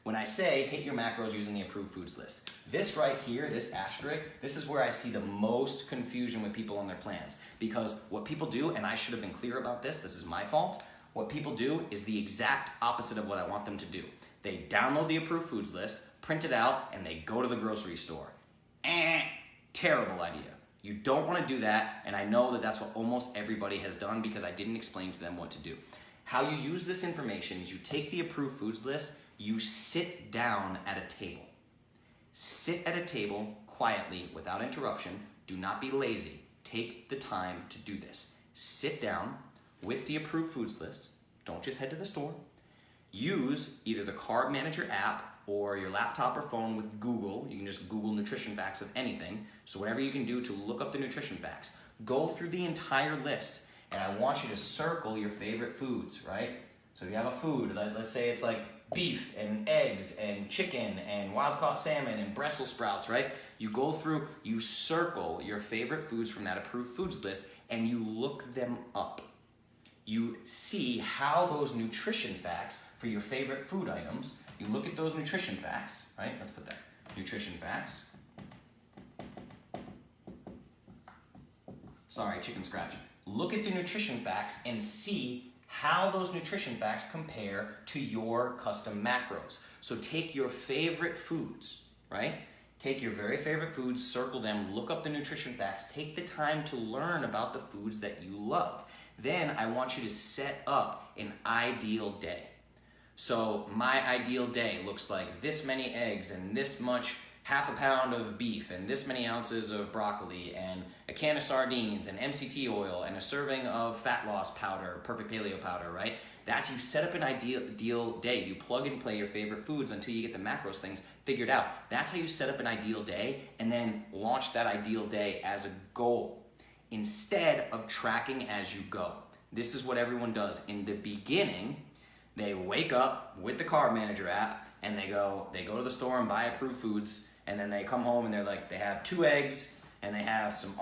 Speaker 1: When I say hit your macros using the approved foods list, this right here, this asterisk, this is where I see the most confusion with people on their plans. Because what people do, and I should have been clear about this is my fault, what people do is the exact opposite of what I want them to do. They download the approved foods list, print it out, and they go to the grocery store. Terrible idea. You don't want to do that, and I know that that's what almost everybody has done because I didn't explain to them what to do. How you use this information is you take the approved foods list, you sit down at a table. Sit at a table quietly without interruption. Do not be lazy. Take the time to do this. Sit down with the approved foods list. Don't just head to the store. Use either the Carb Manager app or your laptop or phone with Google. You can just Google nutrition facts of anything. So whatever you can do to look up the nutrition facts. Go through the entire list, and I want you to circle your favorite foods, right? So if you have a food, let's say it's like beef and eggs and chicken and wild-caught salmon and Brussels sprouts, right? You go through, you circle your favorite foods from that approved foods list, and you look them up. You see how those nutrition facts for your favorite food items, you look at those nutrition facts, right? Let's put that, nutrition facts. Sorry, chicken scratch. Look at the nutrition facts and see how those nutrition facts compare to your custom macros. So take your favorite foods, right? Take your very favorite foods, circle them, look up the nutrition facts, take the time to learn about the foods that you love. Then I want you to set up an ideal day. So my ideal day looks like this many eggs and this much half a pound of beef and this many ounces of broccoli and a can of sardines and MCT oil and a serving of fat loss powder, Perfect Paleo Powder, right? That's, you set up an ideal day. You plug and play your favorite foods until you get the macros things figured out. That's how you set up an ideal day, and then launch that ideal day as a goal instead of tracking as you go. This is what everyone does. In the beginning, they wake up with the Carb Manager app and they go to the store and buy approved foods, and then they come home and they're like, they have 2 eggs and they have some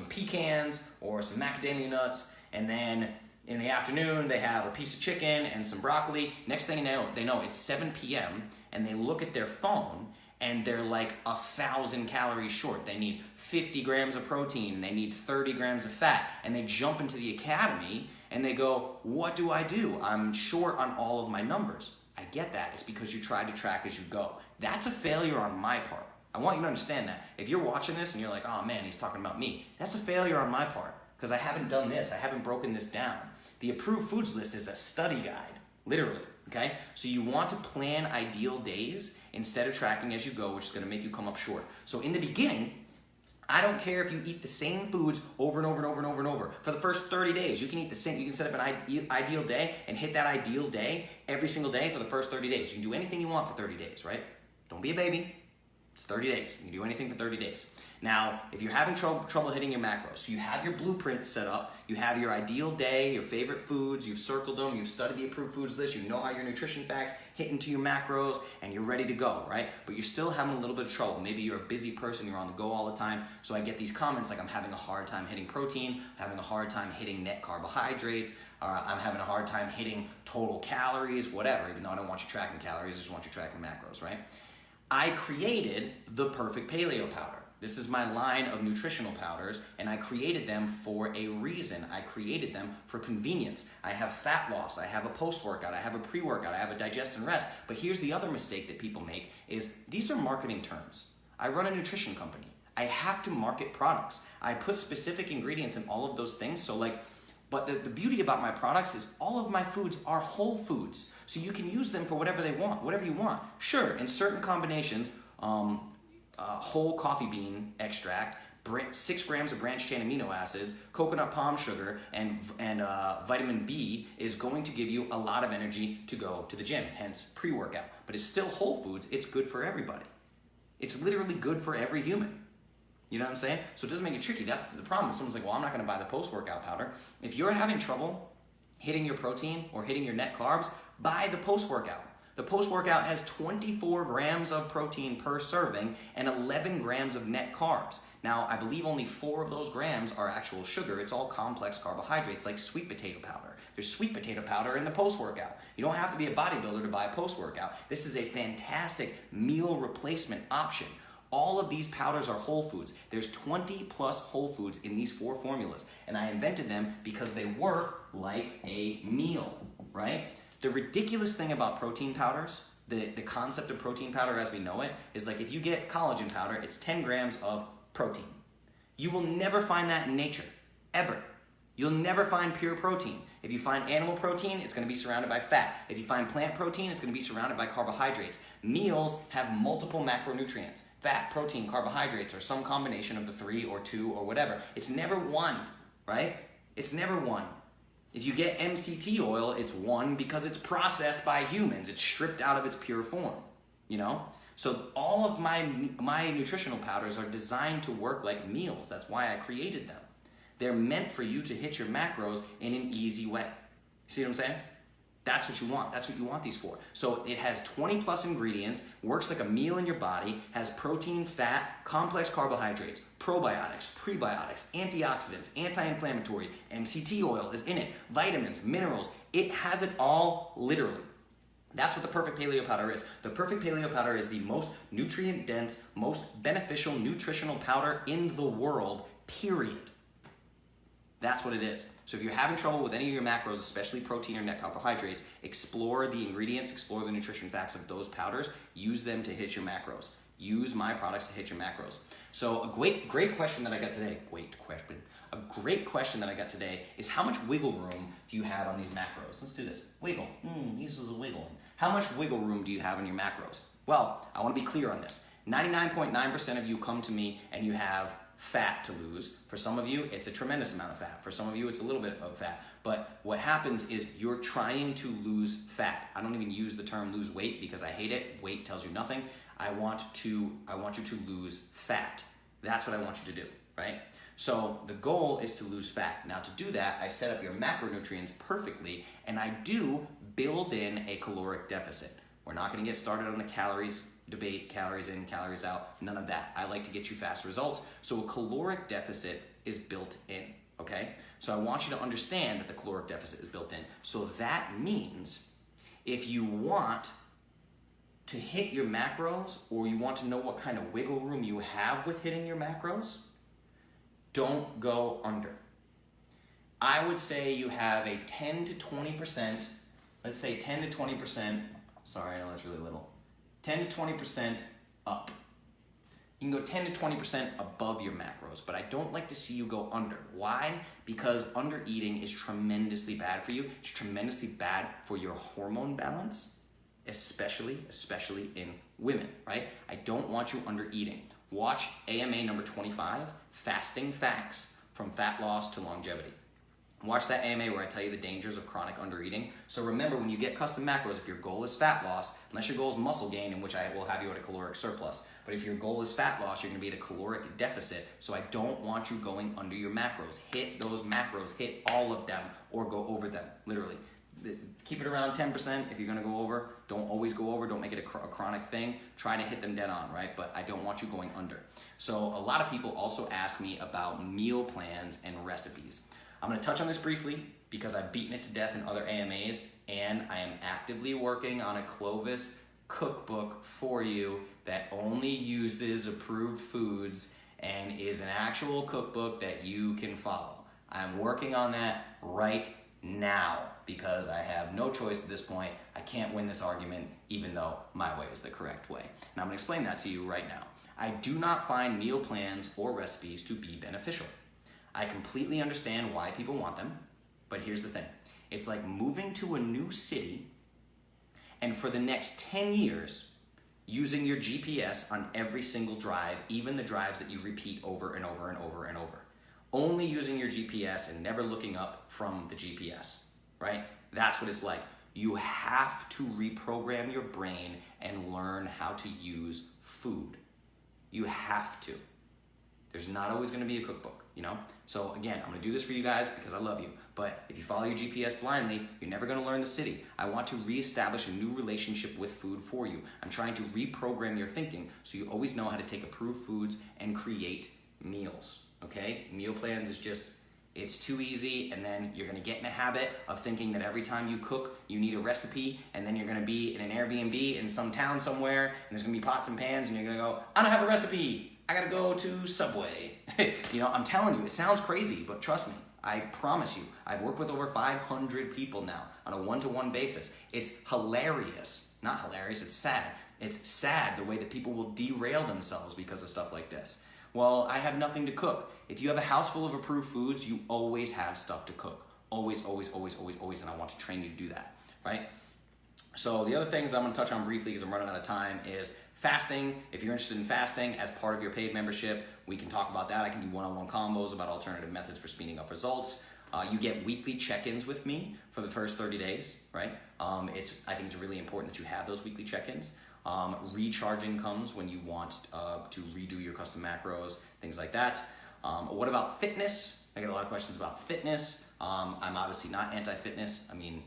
Speaker 1: pecans or some macadamia nuts, and then in the afternoon, they have a piece of chicken and some broccoli. Next thing they know it's 7 p.m. and they look at their phone and they're like 1,000 calories short. They need 50 grams of protein and they need 30 grams of fat. And they jump into the academy and they go, what do I do? I'm short on all of my numbers. I get that. It's because you try to track as you go. That's a failure on my part. I want you to understand that. If you're watching this and you're like, oh man, he's talking about me, that's a failure on my part because I haven't done this. I haven't broken this down. The approved foods list is a study guide, literally, okay? So you want to plan ideal days instead of tracking as you go, which is gonna make you come up short. So in the beginning, I don't care if you eat the same foods over and over and over and over and over. For the first 30 days, you can eat the same, you can set up an ideal day and hit that ideal day every single day for the first 30 days. You can do anything you want for 30 days, right? Don't be a baby. It's 30 days. You can do anything for 30 days. Now, if you're having trouble hitting your macros, so you have your blueprint set up, you have your ideal day, your favorite foods, you've circled them, you've studied the approved foods list, you know how your nutrition facts hit into your macros, and you're ready to go, right? But you're still having a little bit of trouble. Maybe you're a busy person, you're on the go all the time, so I get these comments like, I'm having a hard time hitting protein, I'm having a hard time hitting net carbohydrates, I'm having a hard time hitting total calories, whatever, even though I don't want you tracking calories, I just want you tracking macros, right? I created the Perfect Paleo Powder. This is my line of nutritional powders, and I created them for a reason. I created them for convenience. I have fat loss, I have a post-workout, I have a pre-workout, I have a digest and rest. But here's the other mistake that people make is these are marketing terms. I run a nutrition company. I have to market products. I put specific ingredients in all of those things. But the beauty about my products is all of my foods are whole foods. So you can use them for whatever they want, whatever you want. Sure, in certain combinations, whole coffee bean extract, 6 grams of branched chain amino acids, coconut palm sugar, and vitamin B is going to give you a lot of energy to go to the gym, hence pre-workout. But it's still whole foods, it's good for everybody. It's literally good for every human. You know what I'm saying? So it doesn't make it tricky. That's the problem. Someone's like, well, I'm not gonna buy the post-workout powder. If you're having trouble hitting your protein or hitting your net carbs, buy the post-workout. The post-workout has 24 grams of protein per serving and 11 grams of net carbs. Now, I believe only 4 of those grams are actual sugar. It's all complex carbohydrates like sweet potato powder. There's sweet potato powder in the post-workout. You don't have to be a bodybuilder to buy a post-workout. This is a fantastic meal replacement option. All of these powders are whole foods. There's 20 plus whole foods in these 4 formulas. And I invented them because they work like a meal, right? The ridiculous thing about protein powders, the concept of protein powder as we know it, is like if you get collagen powder, it's 10 grams of protein. You will never find that in nature, ever. You'll never find pure protein. If you find animal protein, it's gonna be surrounded by fat. If you find plant protein, it's gonna be surrounded by carbohydrates. Meals have multiple macronutrients. Fat, protein, carbohydrates, or some combination of the 3 or 2 or whatever. It's never one, right? It's never one. If you get MCT oil, it's one because it's processed by humans. It's stripped out of its pure form, you know? So all of my nutritional powders are designed to work like meals. That's why I created them. They're meant for you to hit your macros in an easy way. See what I'm saying? That's what you want. That's what you want these for. So it has 20 plus ingredients, works like a meal in your body, has protein, fat, complex carbohydrates, probiotics, prebiotics, antioxidants, anti-inflammatories, MCT oil is in it, vitamins, minerals. It has it all literally. That's what the Perfect Paleo Powder is. The Perfect Paleo Powder is the most nutrient-dense, most beneficial nutritional powder in the world, period. That's what it is. So if you're having trouble with any of your macros, especially protein or net carbohydrates, explore the ingredients, explore the nutrition facts of those powders, use them to hit your macros. Use my products to hit your macros. So a great question that I got today, a great question that I got today is how much wiggle room do you have on these macros? Let's do this. Wiggle. This is a wiggle. How much wiggle room do you have in your macros? Well, I want to be clear on this. 99.9% of you come to me and you have fat to lose. For some of you, it's a tremendous amount of fat. For some of you, it's a little bit of fat. But what happens is you're trying to lose fat. I don't even use the term lose weight because I hate it. Weight tells you nothing. I want you to lose fat. That's what I want you to do, right? So the goal is to lose fat. Now to do that, I set up your macronutrients perfectly, and I do build in a caloric deficit. We're not gonna get started on the calories debate, calories in, calories out, none of that. I like to get you fast results. So a caloric deficit is built in, okay? So I want you to understand that the caloric deficit is built in. So that means if you want to hit your macros, or you want to know what kind of wiggle room you have with hitting your macros, don't go under. I would say you have a 10 to 20%, let's say 10 to 20%, sorry, I know that's really little, 10 to 20% up. You can go 10 to 20% above your macros, but I don't like to see you go under. Why? Because under eating is tremendously bad for you. It's tremendously bad for your hormone balance, especially in women, right? I don't want you under eating. Watch AMA number 25, Fasting Facts from Fat Loss to Longevity. Watch that AMA where I tell you the dangers of chronic undereating. So remember, when you get custom macros, if your goal is fat loss, unless your goal is muscle gain, in which I will have you at a caloric surplus, but if your goal is fat loss, you're gonna be at a caloric deficit, so I don't want you going under your macros. Hit those macros, hit all of them, or go over them, literally. Keep it around 10% if you're gonna go over. Don't always go over, don't make it a chronic thing. Try to hit them dead on, right? But I don't want you going under. So a lot of people also ask me about meal plans and recipes. I'm gonna touch on this briefly because I've beaten it to death in other AMAs, and I am actively working on a Clovis cookbook for you that only uses approved foods and is an actual cookbook that you can follow. I'm working on that right now because I have no choice at this point. I can't win this argument even though my way is the correct way. And I'm gonna explain that to you right now. I do not find meal plans or recipes to be beneficial. I completely understand why people want them, but here's the thing. It's like moving to a new city and for the next 10 years, using your GPS on every single drive, even the drives that you repeat over and over and over and over. Only using your GPS and never looking up from the GPS, right? That's what it's like. You have to reprogram your brain and learn how to use food. You have to. There's not always gonna be a cookbook, you know? So again, I'm gonna do this for you guys because I love you, but if you follow your GPS blindly, you're never gonna learn the city. I want to reestablish a new relationship with food for you. I'm trying to reprogram your thinking so you always know how to take approved foods and create meals, okay? Meal plans is just, it's too easy, and then you're gonna get in a habit of thinking that every time you cook, you need a recipe, and then you're gonna be in an Airbnb in some town somewhere, and there's gonna be pots and pans, and you're gonna go, I don't have a recipe. I gotta go to Subway. You know, I'm telling you, it sounds crazy, but trust me, I promise you, I've worked with over 500 people now on a one-to-one basis. It's hilarious. Not hilarious, it's sad. It's sad the way that people will derail themselves because of stuff like this. Well, I have nothing to cook. If you have a house full of approved foods, you always have stuff to cook. Always, always, always, always, always, and I want to train you to do that, right? So the other things I'm gonna touch on briefly because I'm running out of time is fasting. If you're interested in fasting as part of your paid membership, we can talk about that. I can do one-on-one combos about alternative methods for speeding up results. You get weekly check-ins with me for the first 30 days, right? I think it's really important that you have those weekly check-ins. Recharging comes when you want to redo your custom macros, things like that. What about fitness? I get a lot of questions about fitness. I'm obviously not anti-fitness. I mean,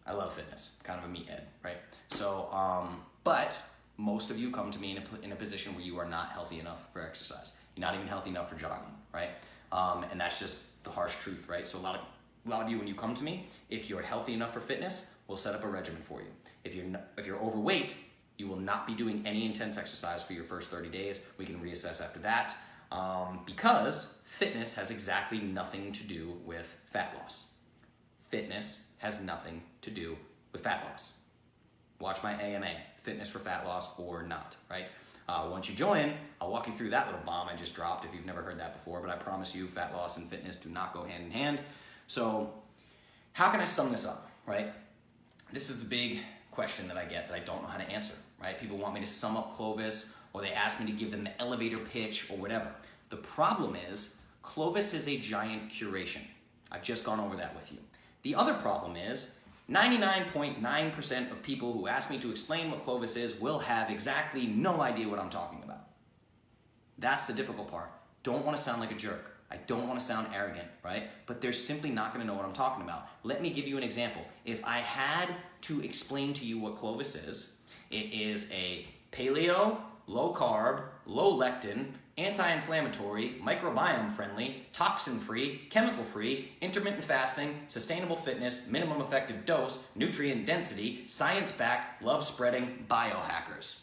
Speaker 1: I love fitness, kind of a meathead, right? So, but most of you come to me in a position where you are not healthy enough for exercise. You're not even healthy enough for jogging, right? And that's just the harsh truth, right? So a lot of you, when you come to me, if you're healthy enough for fitness, we'll set up a regimen for you. If you're overweight, you will not be doing any intense exercise for your first 30 days. We can reassess after that because fitness has exactly nothing to do with fat loss. Fitness has nothing to do with fat loss. Watch my AMA, fitness for fat loss or not, right? Once you join, I'll walk you through that little bomb I just dropped if you've never heard that before, but I promise you fat loss and fitness do not go hand in hand. So how can I sum this up, right? This is the big question that I get that I don't know how to answer, right? People want me to sum up Clovis, or they ask me to give them the elevator pitch or whatever. The problem is, Clovis is a giant curation. I've just gone over that with you. The other problem is, 99.9% of people who ask me to explain what Clovis is will have exactly no idea what I'm talking about. That's the difficult part. Don't want to sound like a jerk. I don't want to sound arrogant, right? But they're simply not going to know what I'm talking about. Let me give you an example. If I had to explain to you what Clovis is, it is a paleo, low carb, low lectin, anti-inflammatory, microbiome friendly, toxin free, chemical free, intermittent fasting, sustainable fitness, minimum effective dose, nutrient density, science backed, love spreading biohackers.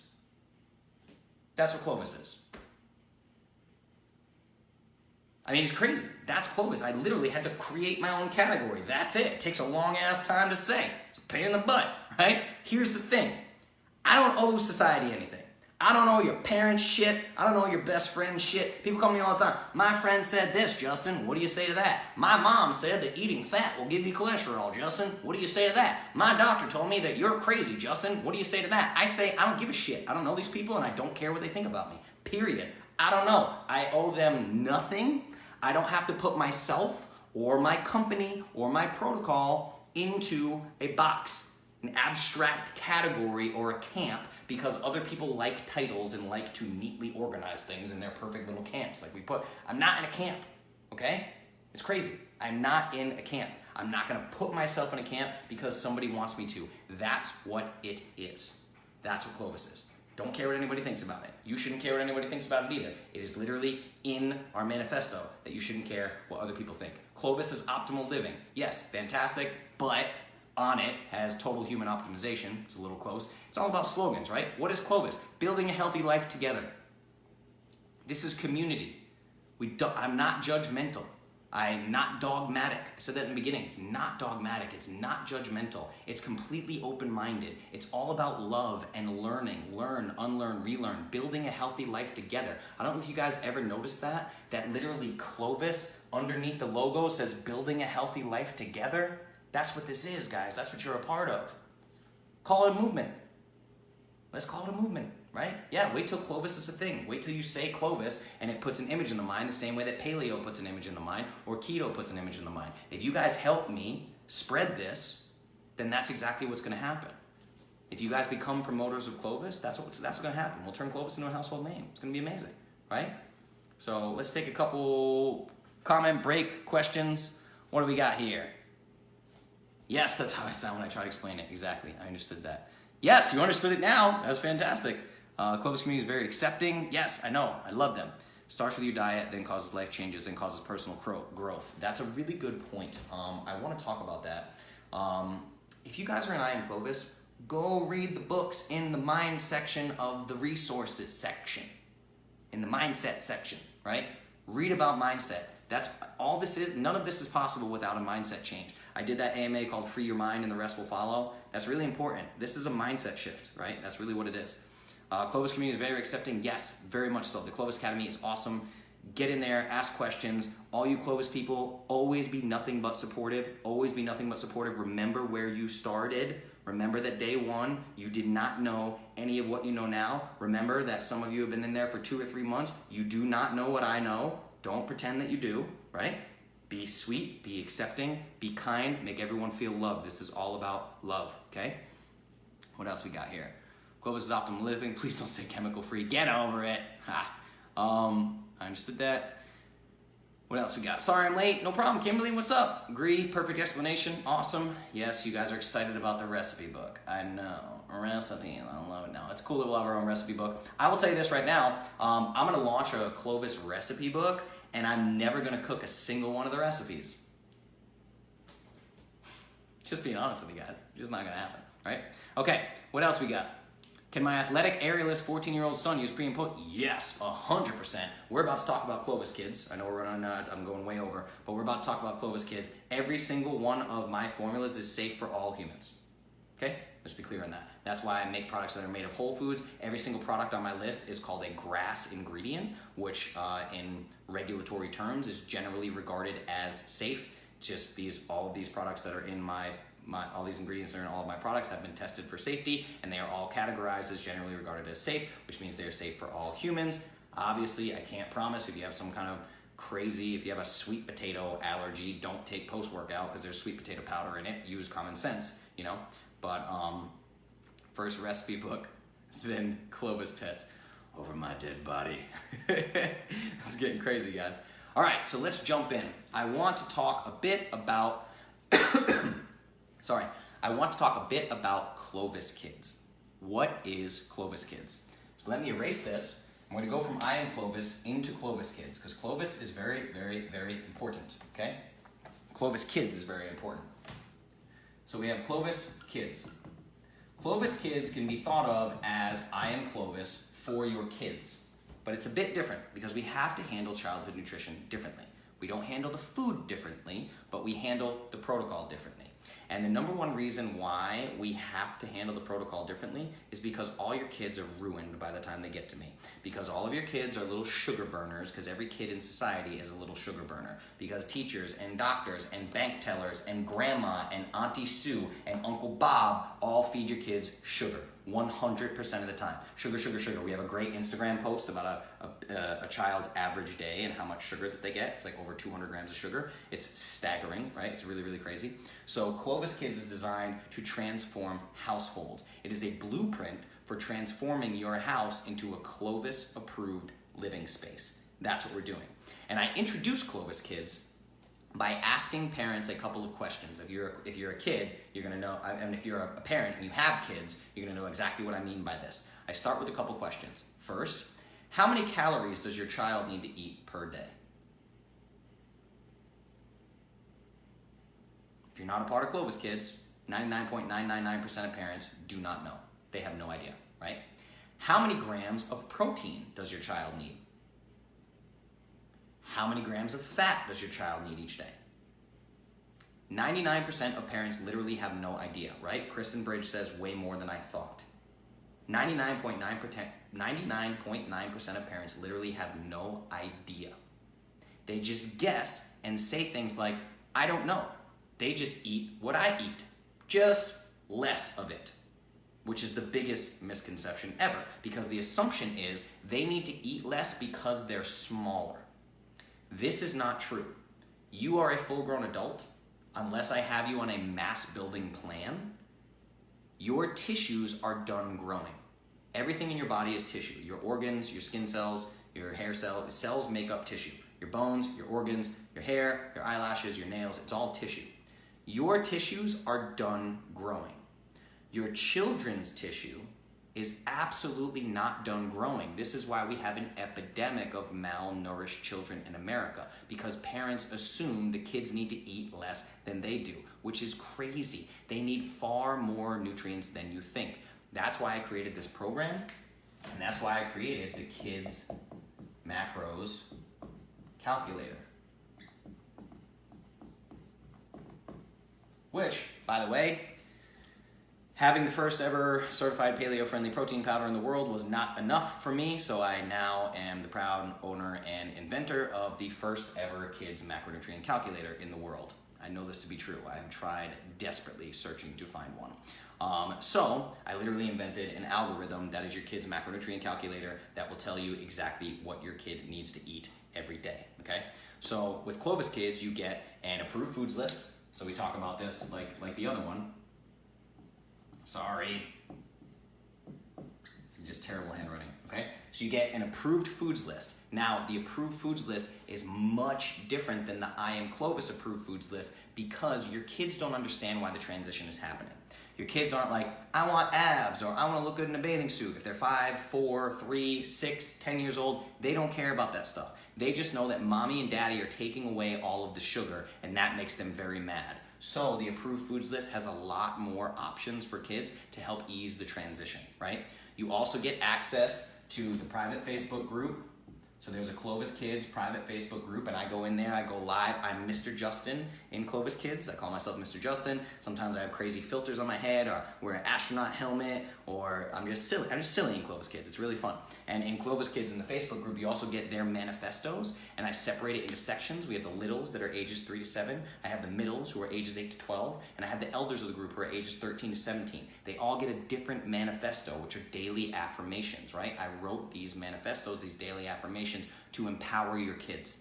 Speaker 1: That's what Clovis is. I mean, it's crazy. That's Clovis. I literally had to create my own category. That's it. It takes a long ass time to say. It's a pain in the butt, right? Here's the thing. I don't owe society anything. I don't owe your parents shit. I don't owe your best friend shit. People call me all the time. My friend said this, Justin. What do you say to that? My mom said that eating fat will give you cholesterol, Justin. What do you say to that? My doctor told me that you're crazy, Justin. What do you say to that? I say, I don't give a shit. I don't know these people and I don't care what they think about me. Period. I don't know. I owe them nothing. I don't have to put myself or my company or my protocol into a box, an abstract category or a camp, because other people like titles and like to neatly organize things in their perfect little camps. Like we put, I'm not in a camp, okay? It's crazy. I'm not in a camp. I'm not gonna put myself in a camp because somebody wants me to. That's what it is. That's what Clovis is. Don't care what anybody thinks about it. You shouldn't care what anybody thinks about it either. It is literally in our manifesto that you shouldn't care what other people think. Clovis is optimal living. Yes, fantastic, but on it has total human optimization. It's a little close. It's all about slogans, right? What is Clovis? Building a healthy life together. This is community. I'm not judgmental. I'm not dogmatic. I said that in the beginning. It's not dogmatic. It's not judgmental. It's completely open-minded. It's all about love and learning. Learn, unlearn, relearn. Building a healthy life together. I don't know if you guys ever noticed that. That literally Clovis underneath the logo says building a healthy life together. That's what this is, guys. That's what you're a part of. Call it a movement. Let's call it a movement, right? Yeah, wait till Clovis is a thing. Wait till you say Clovis and it puts an image in the mind the same way that paleo puts an image in the mind or keto puts an image in the mind. If you guys help me spread this, then that's exactly what's going to happen. If you guys become promoters of Clovis, that's going to happen. We'll turn Clovis into a household name. It's going to be amazing, right? So let's take a couple comment break questions. What do we got here? Yes, that's how I sound when I try to explain it. Exactly. I understood that. Yes, you understood it now. That's fantastic. Clovis community is very accepting. Yes, I know. I love them. Starts with your diet, then causes life changes, then causes personal growth. That's a really good point. I want to talk about that. If you guys are an I Am Clovis, go read the books in the mind section of the resources section. In the mindset section, right? Read about mindset. That's all this is. None of this is possible without a mindset change. I did that AMA called Free Your Mind and the Rest Will Follow. That's really important. This is a mindset shift, right? That's really what it is. Clovis community is very accepting. Yes, very much so. The Clovis Academy is awesome. Get in there, ask questions. All you Clovis people, always be nothing but supportive. Always be nothing but supportive. Remember where you started. Remember that day one, you did not know any of what you know now. Remember that some of you have been in there for 2 or 3 months. You do not know what I know. Don't pretend that you do, right? Be sweet, be accepting, be kind, make everyone feel loved. This is all about love, okay? What else we got here? Clovis is optimal living. Please don't say chemical free. Get over it. Ha. I understood that. What else we got? Sorry I'm late. No problem. Kimberly, what's up? Agree. Perfect explanation. Awesome. Yes, you guys are excited about the recipe book. I know. Recipe. I love it now. It's cool that we'll have our own recipe book. I will tell you this right now. I'm going to launch a Clovis recipe book, and I'm never going to cook a single one of the recipes. Just being honest with you guys. It's just not going to happen, right? Okay, what else we got? Can my athletic, aerialist 14-year-old son use pre and post? Yes, 100%. We're about to talk about Clovis, kids. I know we're running out. I'm going way over, but we're about to talk about Clovis, kids. Every single one of my formulas is safe for all humans. Okay? Let's be clear on that. That's why I make products that are made of whole foods. Every single product on my list is called a GRAS ingredient, which in regulatory terms is generally regarded as safe. Just all of these products that are in my all these ingredients that are in all of my products have been tested for safety, and they are all categorized as generally regarded as safe, which means they are safe for all humans. Obviously, I can't promise if you have some kind of crazy, if you have a sweet potato allergy, don't take post-workout because there's sweet potato powder in it. Use common sense, you know. But first recipe book, then Clovis pets over my dead body. It's getting crazy, guys. All right, so let's jump in. I want to talk a bit about Clovis Kids. What is Clovis Kids? So let me erase this. I'm going to go from I Am Clovis into Clovis Kids, because Clovis is very, very, very important, okay? Clovis Kids is very important. So we have Clovis Kids. Clovis Kids can be thought of as I Am Clovis for your kids, but it's a bit different because we have to handle childhood nutrition differently. We don't handle the food differently, but we handle the protocol differently. And the number one reason why we have to handle the protocol differently is because all your kids are ruined by the time they get to me. Because all of your kids are little sugar burners, because every kid in society is a little sugar burner. Because teachers and doctors and bank tellers and grandma and Auntie Sue and Uncle Bob all feed your kids sugar. 100% of the time. Sugar, sugar, sugar. We have a great Instagram post about a child's average day and how much sugar that they get. It's like over 200 grams of sugar. It's staggering, right? It's really, really crazy. So Clovis Kids is designed to transform households. It is a blueprint for transforming your house into a Clovis-approved living space. That's what we're doing. And I introduced Clovis Kids by asking parents a couple of questions. If you're a kid, you're gonna know, and if you're a parent and you have kids, you're gonna know exactly what I mean by this. I start with a couple questions. First, how many calories does your child need to eat per day? If you're not a part of Clovis Kids, 99.999% of parents do not know. They have no idea, right? How many grams of protein does your child need? How many grams of fat does your child need each day? 99% of parents literally have no idea, right? Kristen Bridge says way more than I thought. 99.9% of parents literally have no idea. They just guess and say things like, I don't know. They just eat what I eat, just less of it, which is the biggest misconception ever, because the assumption is they need to eat less because they're smaller. This is not true. You are a full-grown adult. Unless I have you on a mass building plan, your tissues are done growing. Everything in your body is tissue. Your organs, your skin cells, your hair cells make up tissue. Your bones, your organs, your hair, your eyelashes, your nails, it's all tissue. Your tissues are done growing. Your children's tissue is absolutely not done growing. This is why we have an epidemic of malnourished children in America, because parents assume the kids need to eat less than they do, which is crazy. They need far more nutrients than you think. That's why I created this program, and that's why I created the Kids Macros Calculator. Which, by the way, having the first ever certified paleo-friendly protein powder in the world was not enough for me, so I now am the proud owner and inventor of the first ever kids macronutrient calculator in the world. I know this to be true. I have tried desperately searching to find one. So I literally invented an algorithm that is your kids macronutrient calculator that will tell you exactly what your kid needs to eat every day, okay? So with Clovis Kids, you get an approved foods list. So we talk about this like the other one. Sorry. This is just terrible handwriting, okay? So you get an approved foods list. Now, the approved foods list is much different than the I Am Clovis approved foods list because your kids don't understand why the transition is happening. Your kids aren't like, I want abs or I want to look good in a bathing suit. If they're 5, 4, 3, 6, 10 years old, they don't care about that stuff. They just know that mommy and daddy are taking away all of the sugar and that makes them very mad. So the approved foods list has a lot more options for kids to help ease the transition, right? You also get access to the private Facebook group, So there's a Clovis Kids private Facebook group, and I go in there, I go live. I'm Mr. Justin in Clovis Kids. I call myself Mr. Justin. Sometimes I have crazy filters on my head, or wear an astronaut helmet, or I'm just silly. I'm just silly in Clovis Kids. It's really fun. And in Clovis Kids in the Facebook group, you also get their manifestos, and I separate it into sections. We have the littles that are ages 3 to 7. I have the middles who are ages 8 to 12, and I have the elders of the group who are ages 13 to 17. They all get a different manifesto, which are daily affirmations, right? I wrote these manifestos, these daily affirmations, to empower your kids.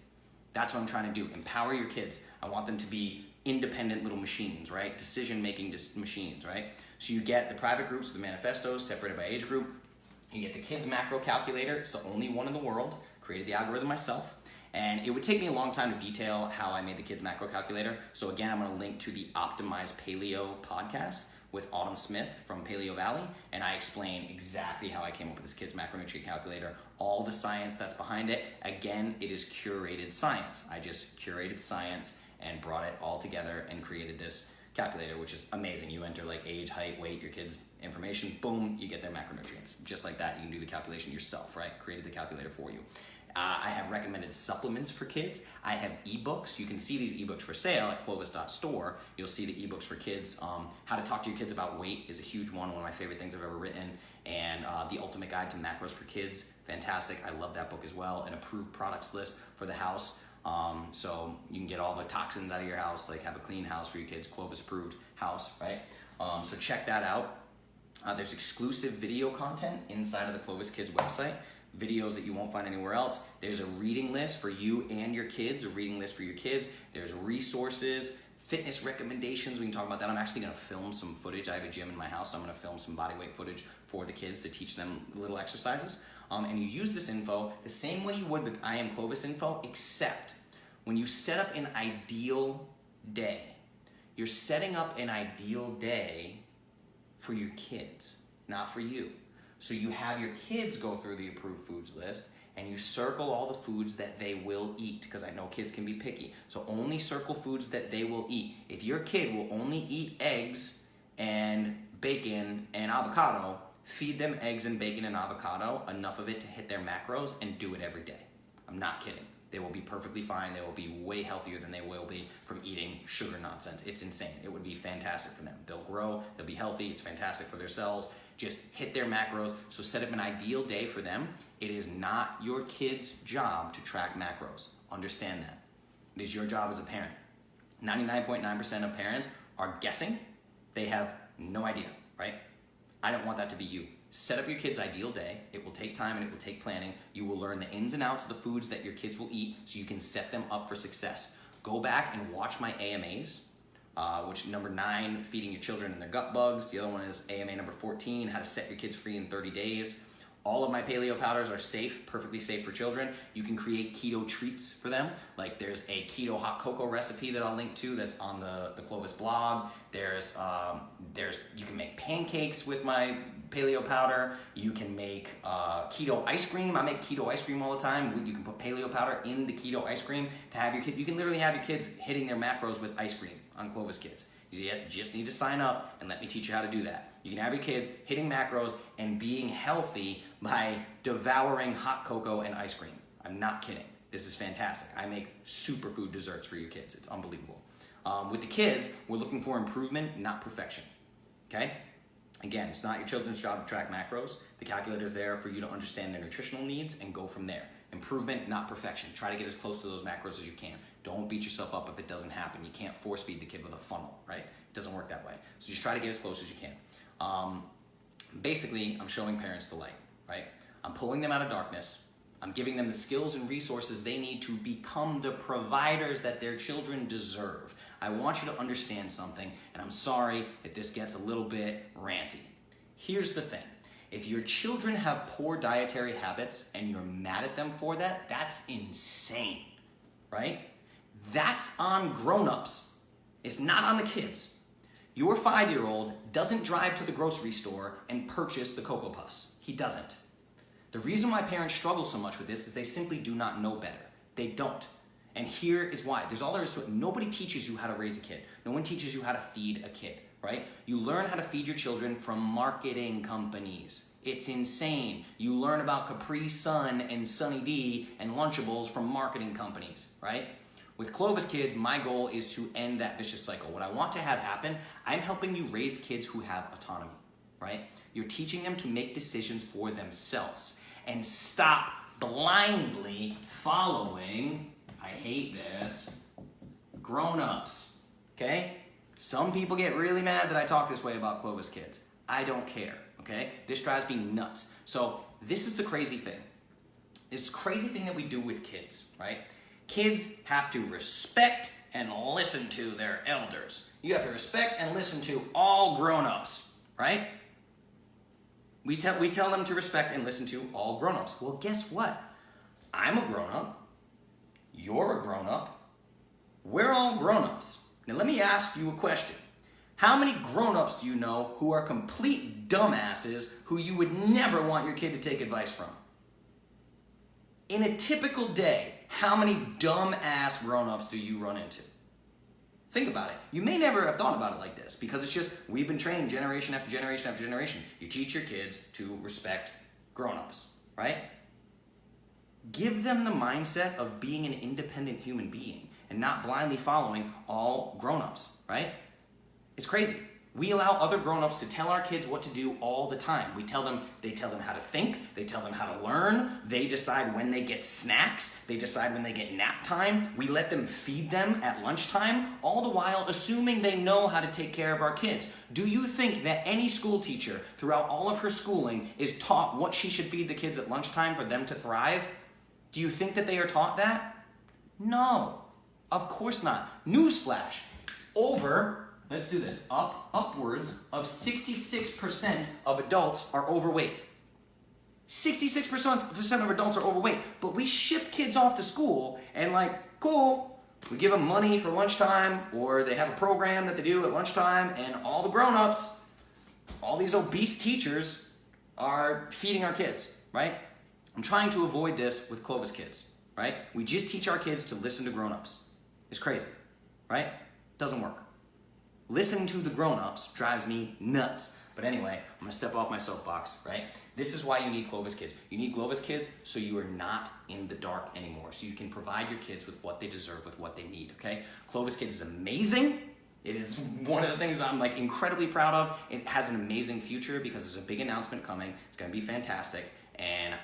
Speaker 1: That's what I'm trying to do, empower your kids. I want them to be independent little machines, right? Decision-making machines, right? So you get the private groups, the manifestos, separated by age group. You get the kids macro calculator. It's the only one in the world. Created the algorithm myself. And it would take me a long time to detail how I made the kids macro calculator. So again, I'm gonna link to the Optimized Paleo podcast with Autumn Smith from Paleo Valley, and I explain exactly how I came up with this kids macronutrient calculator, all the science that's behind it. Again, it is curated science. I just curated science and brought it all together and created this calculator, which is amazing. You enter like age, height, weight, your kids' information, boom, you get their macronutrients. Just like that, you can do the calculation yourself, right? Created the calculator for you. I have recommended supplements for kids. I have ebooks. You can see these ebooks for sale at clovis.store. You'll see the ebooks for kids. How to talk to your kids about weight is a huge one of my favorite things I've ever written. And the Ultimate Guide to Macros for Kids, fantastic. I love that book as well. An approved products list for the house. So you can get all the toxins out of your house, like have a clean house for your kids, Clovis approved house, right? So check that out. There's exclusive video content inside of the Clovis Kids website. Videos that you won't find anywhere else. There's a reading list for you and your kids, a reading list for your kids. There's resources, fitness recommendations. We can talk about that. I'm actually gonna film some footage. I have a gym in my house. I'm gonna film some body weight footage for the kids to teach them little exercises. And you use this info the same way you would the I Am Clovis info, except when you set up an ideal day, you're setting up an ideal day for your kids, not for you. So you have your kids go through the approved foods list and you circle all the foods that they will eat, because I know kids can be picky. So only circle foods that they will eat. If your kid will only eat eggs and bacon and avocado, feed them eggs and bacon and avocado, enough of it to hit their macros, and do it every day. I'm not kidding. They will be perfectly fine. They will be way healthier than they will be from eating sugar nonsense. It's insane. It would be fantastic for them. They'll grow, they'll be healthy, it's fantastic for their cells. Just hit their macros. So set up an ideal day for them. It is not your kid's job to track macros. Understand that. It is your job as a parent. 99.9% of parents are guessing. They have no idea, right? I don't want that to be you. Set up your kid's ideal day. It will take time and it will take planning. You will learn the ins and outs of the foods that your kids will eat so you can set them up for success. Go back and watch my AMAs. Which number 9, feeding your children and their gut bugs. The other one is AMA number 14, how to set your kids free in 30 days. All of my paleo powders are safe, perfectly safe for children. You can create keto treats for them. Like there's a keto hot cocoa recipe that I'll link to that's on the Clovis blog. You can make pancakes with my paleo powder. You can make keto ice cream. I make keto ice cream all the time. You can put paleo powder in the keto ice cream to have your kid. You can literally have your kids hitting their macros with ice cream on Clovis Kids. You just need to sign up and let me teach you how to do that. You can have your kids hitting macros and being healthy by devouring hot cocoa and ice cream. I'm not kidding. This is fantastic. I make superfood desserts for your kids. It's unbelievable. With the kids, we're looking for improvement, not perfection. Okay? Again, it's not your children's job to track macros. The calculator is there for you to understand their nutritional needs and go from there. Improvement, not perfection. Try to get as close to those macros as you can. Don't beat yourself up if it doesn't happen. You can't force feed the kid with a funnel, right? It doesn't work that way. So just try to get as close as you can. Basically, I'm showing parents the light, right? I'm pulling them out of darkness. I'm giving them the skills and resources they need to become the providers that their children deserve. I want you to understand something, and I'm sorry if this gets a little bit ranty. Here's the thing. If your children have poor dietary habits and you're mad at them for that, that's insane, right? That's on grown-ups. It's not on the kids. Your 5-year-old doesn't drive to the grocery store and purchase the Cocoa Puffs. He doesn't. The reason why parents struggle so much with this is they simply do not know better. They don't. And here is why. There's all there is to it. Nobody teaches you how to raise a kid. No one teaches you how to feed a kid, right? You learn how to feed your children from marketing companies. It's insane. You learn about Capri Sun and Sunny D and Lunchables from marketing companies, right? With Clovis Kids, my goal is to end that vicious cycle. What I want to have happen, I'm helping you raise kids who have autonomy, right? You're teaching them to make decisions for themselves and stop blindly following, I hate this, grown-ups, okay? Some people get really mad that I talk this way about Clovis Kids. I don't care, okay? This drives me nuts. So this is the crazy thing. This crazy thing that we do with kids, right? Kids have to respect and listen to their elders. You have to respect and listen to all grown-ups, right? We tell them to respect and listen to all grown-ups. Well, guess what? I'm a grown-up. You're a grown-up. We're all grown-ups. Now let me ask you a question. How many grown-ups do you know who are complete dumbasses who you would never want your kid to take advice from? In a typical day, how many dumb-ass grown-ups do you run into? Think about it. You may never have thought about it like this because it's just we've been trained generation after generation after generation. You teach your kids to respect grown-ups, right? Give them the mindset of being an independent human being and not blindly following all grown-ups, right? It's crazy. We allow other grown-ups to tell our kids what to do all the time. They tell them how to think, they tell them how to learn, they decide when they get snacks, they decide when they get nap time, we let them feed them at lunchtime, all the while assuming they know how to take care of our kids. Do you think that any school teacher throughout all of her schooling is taught what she should feed the kids at lunchtime for them to thrive? Do you think that they are taught that? No, of course not. Newsflash, let's do this. Upwards of 66% of adults are overweight. 66% of adults are overweight, but we ship kids off to school and cool, we give them money for lunchtime or they have a program that they do at lunchtime and all the grown-ups, all these obese teachers are feeding our kids, right? I'm trying to avoid this with Clovis Kids, right? We just teach our kids to listen to grown-ups. It's crazy, right? Doesn't work. Listening to the grown-ups drives me nuts. But anyway, I'm gonna step off my soapbox, right? This is why you need Clovis Kids. You need Clovis Kids so you are not in the dark anymore. So you can provide your kids with what they deserve, with what they need, okay? Clovis Kids is amazing. It is one of the things that I'm incredibly proud of. It has an amazing future because there's a big announcement coming. It's gonna be fantastic. And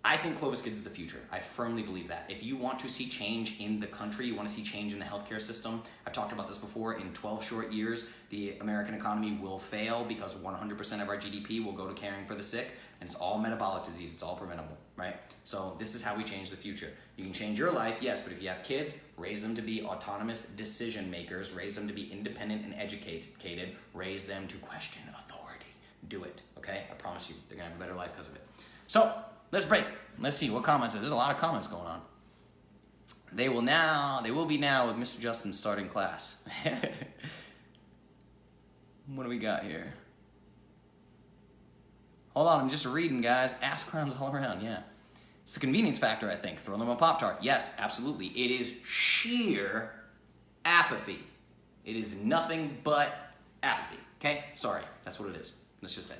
Speaker 1: I think Clovis Kids is the future. I firmly believe that. If you want to see change in the country, you want to see change in the healthcare system, I've talked about this before, in 12 short years, the American economy will fail because 100% of our GDP will go to caring for the sick, and it's all metabolic disease, it's all preventable, right? So this is how we change the future. You can change your life, yes, but if you have kids, raise them to be autonomous decision makers, raise them to be independent and educated, raise them to question authority. Do it, okay? I promise you, they're gonna have a better life because of it. So, let's break. Let's see what comments. There's a lot of comments going on. They will be now with Mr. Justin starting class. What do we got here? Hold on, I'm just reading, guys. Ass clowns all around, yeah. It's the convenience factor, I think. Throw them a Pop-Tart. Yes, absolutely. It is sheer apathy. It is nothing but apathy, okay? Sorry, that's what it is. Let's just say.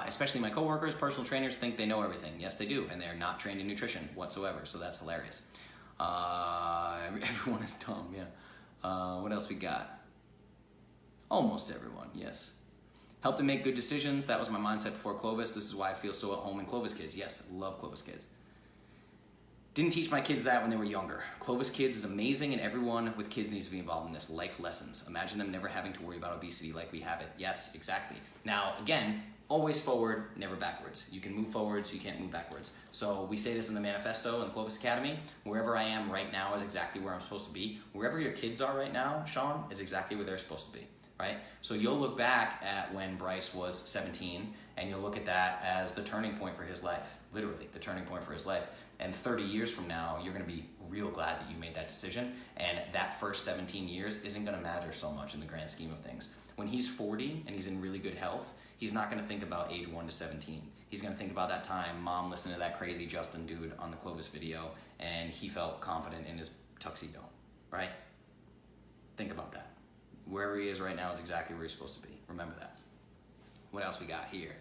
Speaker 1: Especially my coworkers, personal trainers think they know everything. Yes, they do, and they're not trained in nutrition whatsoever, so that's hilarious. Everyone is dumb, yeah. What else we got? Almost everyone, yes. Help them make good decisions. That was my mindset before Clovis. This is why I feel so at home in Clovis Kids. Yes, I love Clovis Kids. Didn't teach my kids that when they were younger. Clovis Kids is amazing, and everyone with kids needs to be involved in this. Life lessons. Imagine them never having to worry about obesity like we have it. Yes, exactly. Now, again, always forward, never backwards. You can move forwards, you can't move backwards. So we say this in the manifesto in the Clovis Academy. Wherever I am right now is exactly where I'm supposed to be. Wherever your kids are right now, Sean, is exactly where they're supposed to be, right? So you'll look back at when Bryce was 17, and you'll look at that as the turning point for his life. Literally, the turning point for his life. And 30 years from now, you're gonna be real glad that you made that decision, and that first 17 years isn't gonna matter so much in the grand scheme of things. When he's 40 and he's in really good health, he's not gonna think about age 1 to 17. He's gonna think about that time mom listened to that crazy Justin dude on the Clovis video and he felt confident in his tuxedo, right? Think about that. Wherever he is right now is exactly where he's supposed to be. Remember that. What else we got here?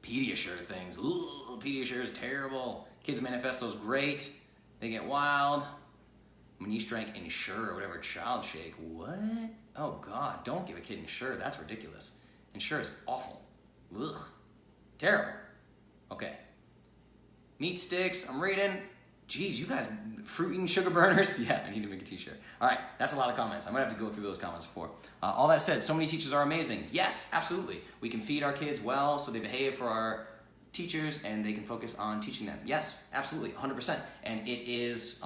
Speaker 1: Pediasure things. Ooh, Pediasure is terrible. Kids Manifesto is great. They get wild. When you drank Ensure or whatever, Child Shake. What? Oh God, don't give a kid Ensure. That's ridiculous. Ensure is awful. Ugh. Terrible. Okay. Meat sticks, I'm reading. Geez, you guys, fruit eating sugar burners? Yeah, I need to make a t-shirt. All right, that's a lot of comments. I'm gonna have to go through those comments before. All that said, so many teachers are amazing. Yes, absolutely. We can feed our kids well so they behave for our teachers and they can focus on teaching them. Yes, absolutely, 100%. And it is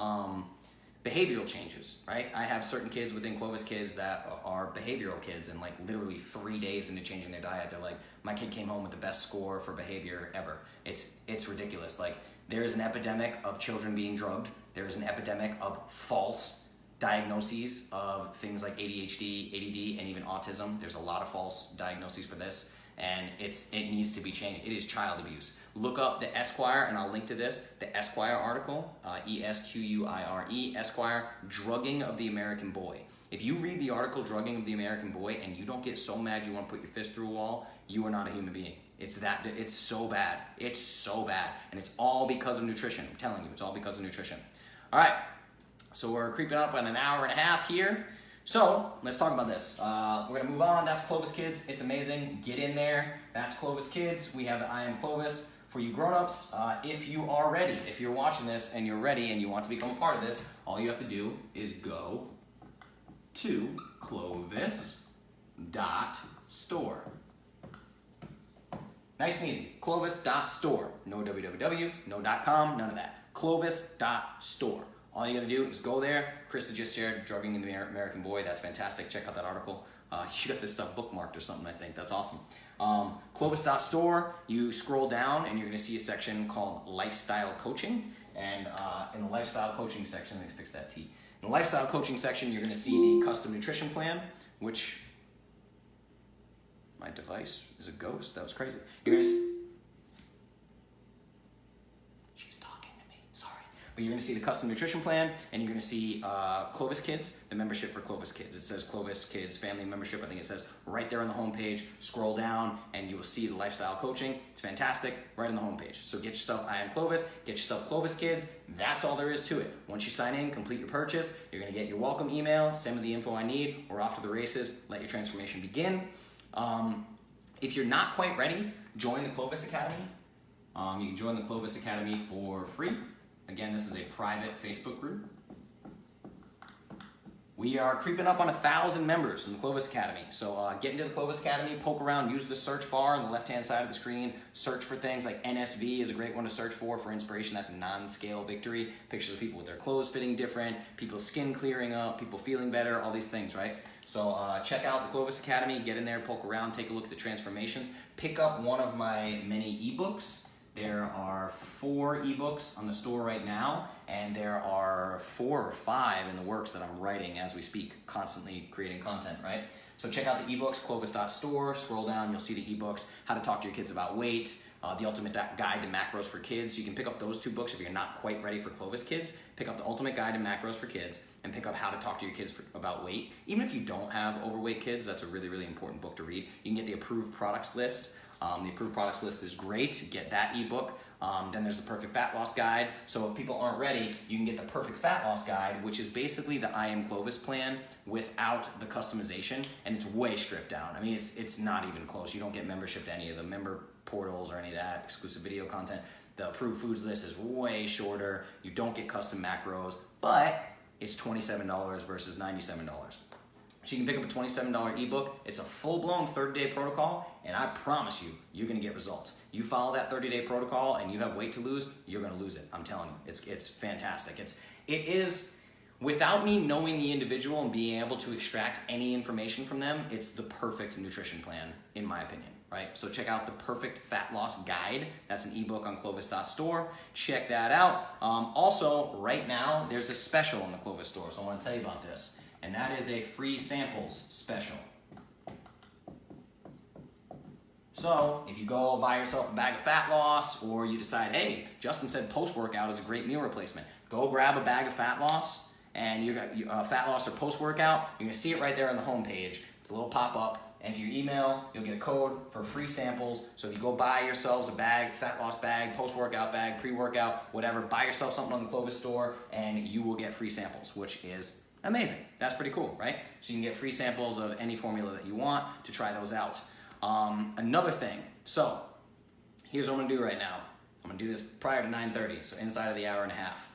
Speaker 1: behavioral changes, right? I have certain kids within Clovis Kids that are behavioral kids, and like literally 3 days into changing their diet, they're like, my kid came home with the best score for behavior ever. It's ridiculous. Like, there is an epidemic of children being drugged. There is an epidemic of false diagnoses of things like ADHD, ADD, and even autism. There's a lot of false diagnoses for this, and it needs to be changed. It is child abuse. Look up the Esquire, and I'll link to this, the Esquire article, ESQUIRE, Esquire, Drugging of the American Boy. If you read the article, Drugging of the American Boy, and you don't get so mad you want to put your fist through a wall, you are not a human being. It's so bad. It's so bad. And it's all because of nutrition. I'm telling you, it's all because of nutrition. All right, so we're creeping up on an hour and a half here. So let's talk about this. We're gonna move on. That's Clovis Kids. It's amazing. Get in there. That's Clovis Kids. We have the I Am Clovis. For you grown-ups, if you are ready, if you're watching this and you're ready and you want to become a part of this, all you have to do is go to clovis.store. Nice and easy. Clovis.store. No www, no .com, none of that. Clovis.store. All you gotta do is go there. Krista just shared Drugging in the American Boy. That's fantastic. Check out that article. You got this stuff bookmarked or something, I think. That's awesome. Clovis.store, you scroll down and you're gonna see a section called Lifestyle Coaching. And in the Lifestyle Coaching section, let me fix that T. In the Lifestyle Coaching section, you're gonna see the Custom Nutrition Plan, which my device is a ghost. That was crazy. You're gonna She's talking to me. Sorry. But you're gonna see the Custom Nutrition Plan, and you're gonna see Clovis Kids, the membership for Clovis Kids. It says Clovis Kids Family Membership. I think it says right there on the homepage. Scroll down, and you will see the Lifestyle Coaching. It's fantastic, right on the homepage. So get yourself I Am Clovis. Get yourself Clovis Kids. That's all there is to it. Once you sign in, complete your purchase. You're gonna get your welcome email. Send me the info I need. We're off to the races. Let your transformation begin. If you're not quite ready, join the Clovis Academy. You can join the Clovis Academy for free. Again, this is a private Facebook group. We are creeping up on 1,000 members in the Clovis Academy. So get into the Clovis Academy, poke around, use the search bar on the left-hand side of the screen. Search for things like NSV is a great one to search for inspiration. That's a non-scale victory. Pictures of people with their clothes fitting different, people's skin clearing up, people feeling better, all these things, right? So check out the Clovis Academy, get in there, poke around, take a look at the transformations. Pick up one of my many ebooks. There are 4 ebooks on the store right now, and there are 4 or 5 in the works that I'm writing as we speak, constantly creating content, right? So check out the ebooks, clovis.store, scroll down, you'll see the ebooks, How to Talk to Your Kids About Weight, The Ultimate Guide to Macros for Kids. So you can pick up those 2 books if you're not quite ready for Clovis Kids. Pick up The Ultimate Guide to Macros for Kids, and pick up How to Talk to Your Kids about Weight. Even if you don't have overweight kids, that's a really, really important book to read. You can get the Approved Products List. The Approved Products List is great. Get that ebook. Then there's the Perfect Fat Loss Guide. So if people aren't ready, you can get the Perfect Fat Loss Guide, which is basically the I Am Clovis plan without the customization, and it's way stripped down. I mean, it's not even close. You don't get membership to any of the member portals or any of that, exclusive video content. The Approved Foods List is way shorter. You don't get custom macros, but it's $27 versus $97. So you can pick up a $27 ebook. It's a full-blown 30-day protocol, and I promise you, you're gonna get results. You follow that 30-day protocol and you have weight to lose, you're gonna lose it. I'm telling you, it's fantastic. It is, without me knowing the individual and being able to extract any information from them, it's the perfect nutrition plan, in my opinion, right? So check out the Perfect Fat Loss Guide. That's an ebook on clovis.store. Check that out. Also, right now, there's a special on the Clovis store, so I wanna tell you about this. And that is a free samples special. So if you go buy yourself a bag of fat loss, or you decide, hey, Justin said post-workout is a great meal replacement, go grab a bag of fat loss, and you got fat loss or post-workout, you're gonna see it right there on the homepage. It's a little pop-up, enter your email, you'll get a code for free samples. So if you go buy yourselves a bag, fat loss bag, post-workout bag, pre-workout, whatever, buy yourself something on the Clovis store and you will get free samples, which is amazing. That's pretty cool, right? So you can get free samples of any formula that you want to try those out. Another thing, so here's what I'm gonna do right now. I'm gonna do this prior to 9:30, so inside of the hour and a half.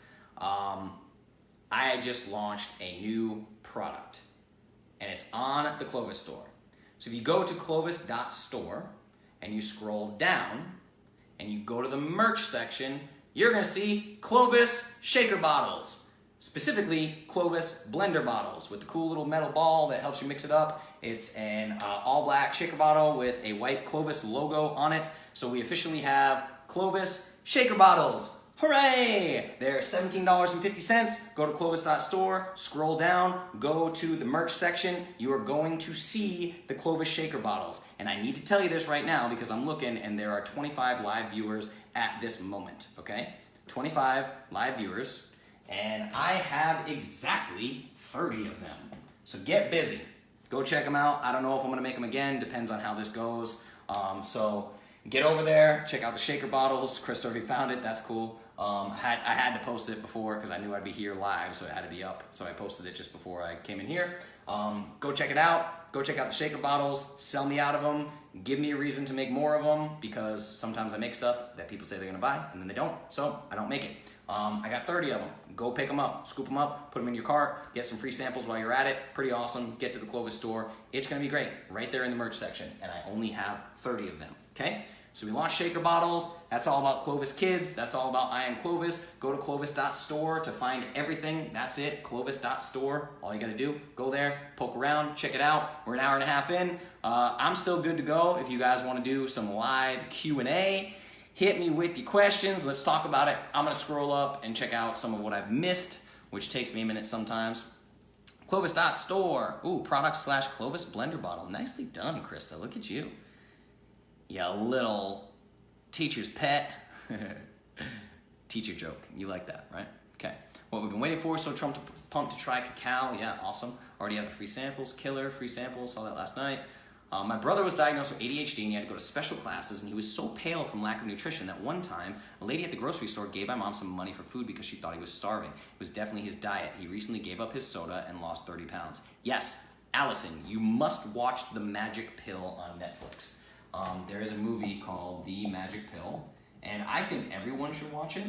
Speaker 1: I just launched a new product and it's on the Clovis store. So if you go to clovis.store and you scroll down and you go to the merch section, you're gonna see Clovis shaker bottles, specifically Clovis blender bottles with the cool little metal ball that helps you mix it up. It's an all black shaker bottle with a white Clovis logo on it. So we officially have Clovis shaker bottles. Hooray! They're $17.50. Go to clovis.store, scroll down, go to the merch section. You are going to see the Clovis shaker bottles. And I need to tell you this right now because I'm looking and there are 25 live viewers at this moment, okay? 25 live viewers, and I have exactly 30 of them. So get busy. Go check them out. I don't know if I'm gonna make them again, depends on how this goes. So get over there, check out the shaker bottles. Chris already found it, that's cool. I had to post it before because I knew I'd be here live, so it had to be up. So I posted it just before I came in here. Go check it out. Go check out the shaker bottles. Sell me out of them. Give me a reason to make more of them because sometimes I make stuff that people say they're gonna buy and then they don't, so I don't make it. I got 30 of them. Go pick them up, scoop them up, put them in your cart, get some free samples while you're at it. Pretty awesome. Get to the Clovis store. It's gonna be great. Right there in the merch section, and I only have 30 of them, okay? So we launched shaker bottles. That's all about Clovis Kids. That's all about I Am Clovis. Go to clovis.store to find everything. That's it, clovis.store. All you gotta do, go there, poke around, check it out. We're an hour and a half in. I'm still good to go. If you guys wanna do some live Q&A, hit me with your questions. Let's talk about it. I'm gonna scroll up and check out some of what I've missed, which takes me a minute sometimes. Clovis.store. Ooh, product/Clovis blender bottle. Nicely done, Krista. Look at you. Yeah, little teacher's pet. Teacher joke. You like that, right? Okay. What we've been waiting for, so pumped to try cacao. Yeah, awesome. Already have the free samples. Killer, free samples. Saw that last night. My brother was diagnosed with ADHD and he had to go to special classes, and he was so pale from lack of nutrition that one time a lady at the grocery store gave my mom some money for food because she thought he was starving. It was definitely his diet. He recently gave up his soda and lost 30 pounds. Yes, Allison, you must watch The Magic Pill on Netflix. There is a movie called The Magic Pill, and I think everyone should watch it,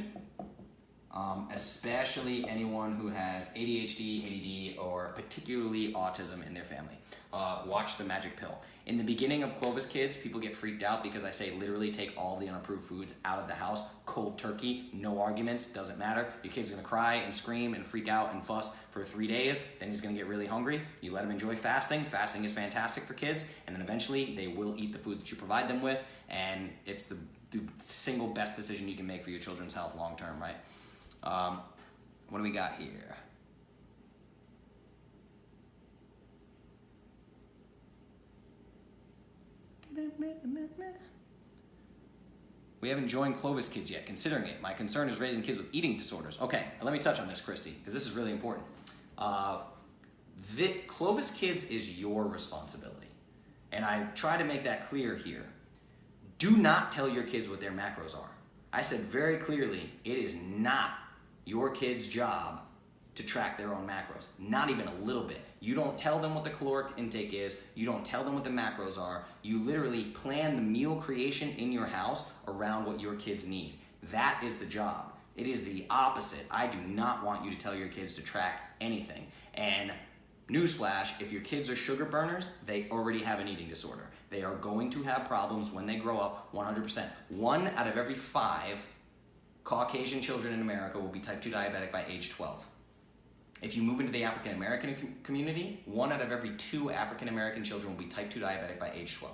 Speaker 1: especially anyone who has ADHD, ADD, or particularly autism in their family. Watch The Magic Pill. In the beginning of Clovis Kids, people get freaked out because I say literally take all the unapproved foods out of the house, cold turkey, no arguments, doesn't matter. Your kid's gonna cry and scream and freak out and fuss for 3 days, then he's gonna get really hungry. You let him enjoy fasting. Fasting is fantastic for kids, and then eventually they will eat the food that you provide them with, and it's the single best decision you can make for your children's health long term, right? What do we got here? We haven't joined Clovis Kids yet, considering it. My concern is raising kids with eating disorders. Okay, let me touch on this, Christy, because this is really important. Clovis Kids is your responsibility. And I try to make that clear here. Do not tell your kids what their macros are. I said very clearly, it is not your kid's job to track their own macros. Not even a little bit. You don't tell them what the caloric intake is. You don't tell them what the macros are. You literally plan the meal creation in your house around what your kids need. That is the job. It is the opposite. I do not want you to tell your kids to track anything. And newsflash, if your kids are sugar burners, they already have an eating disorder. They are going to have problems when they grow up, 100%. 1 out of every 5 Caucasian children in America will be type 2 diabetic by age 12. If you move into the African American community, 1 out of every 2 African American children will be type 2 diabetic by age 12.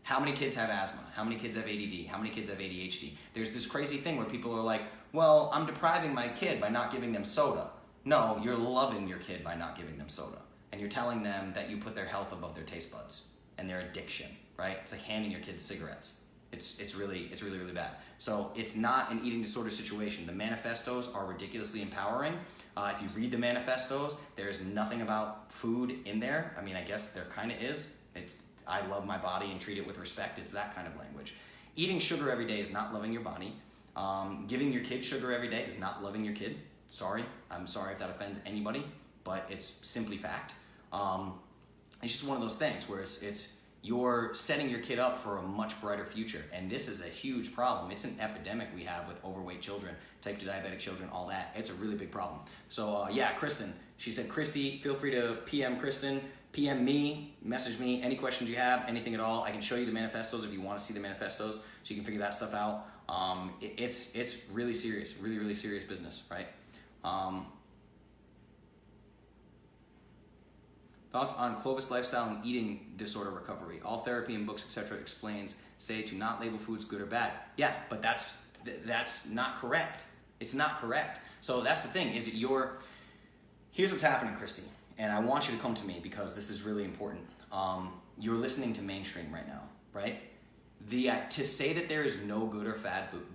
Speaker 1: How many kids have asthma? How many kids have ADD? How many kids have ADHD? There's this crazy thing where people are like, well, I'm depriving my kid by not giving them soda. No, you're loving your kid by not giving them soda. And you're telling them that you put their health above their taste buds and their addiction, right? It's like handing your kids cigarettes. It's really bad. So it's not an eating disorder situation. The manifestos are ridiculously empowering. If you read the manifestos, there's nothing about food in there. I mean, I guess there kind of is. I love my body and treat it with respect. It's that kind of language. Eating sugar every day is not loving your body. Giving your kid sugar every day is not loving your kid. Sorry, I'm sorry if that offends anybody, but it's simply fact. It's just one of those things where it's you're setting your kid up for a much brighter future, and this is a huge problem. It's an epidemic we have with overweight children, type 2 diabetic children, all that. It's a really big problem. So yeah, Kristen, she said, Christy, feel free to PM Kristen, PM me, message me, any questions you have, anything at all. I can show you the manifestos if you want to see the manifestos, so you can figure that stuff out. It's really serious, really, really serious business, right? Thoughts on Clovis lifestyle and eating disorder recovery. All therapy and books, etc. say to not label foods good or bad. Yeah, but that's not correct. It's not correct. So that's the thing, is here's what's happening, Christy, and I want you to come to me because this is really important. You're listening to mainstream right now, right? To say that there is no good or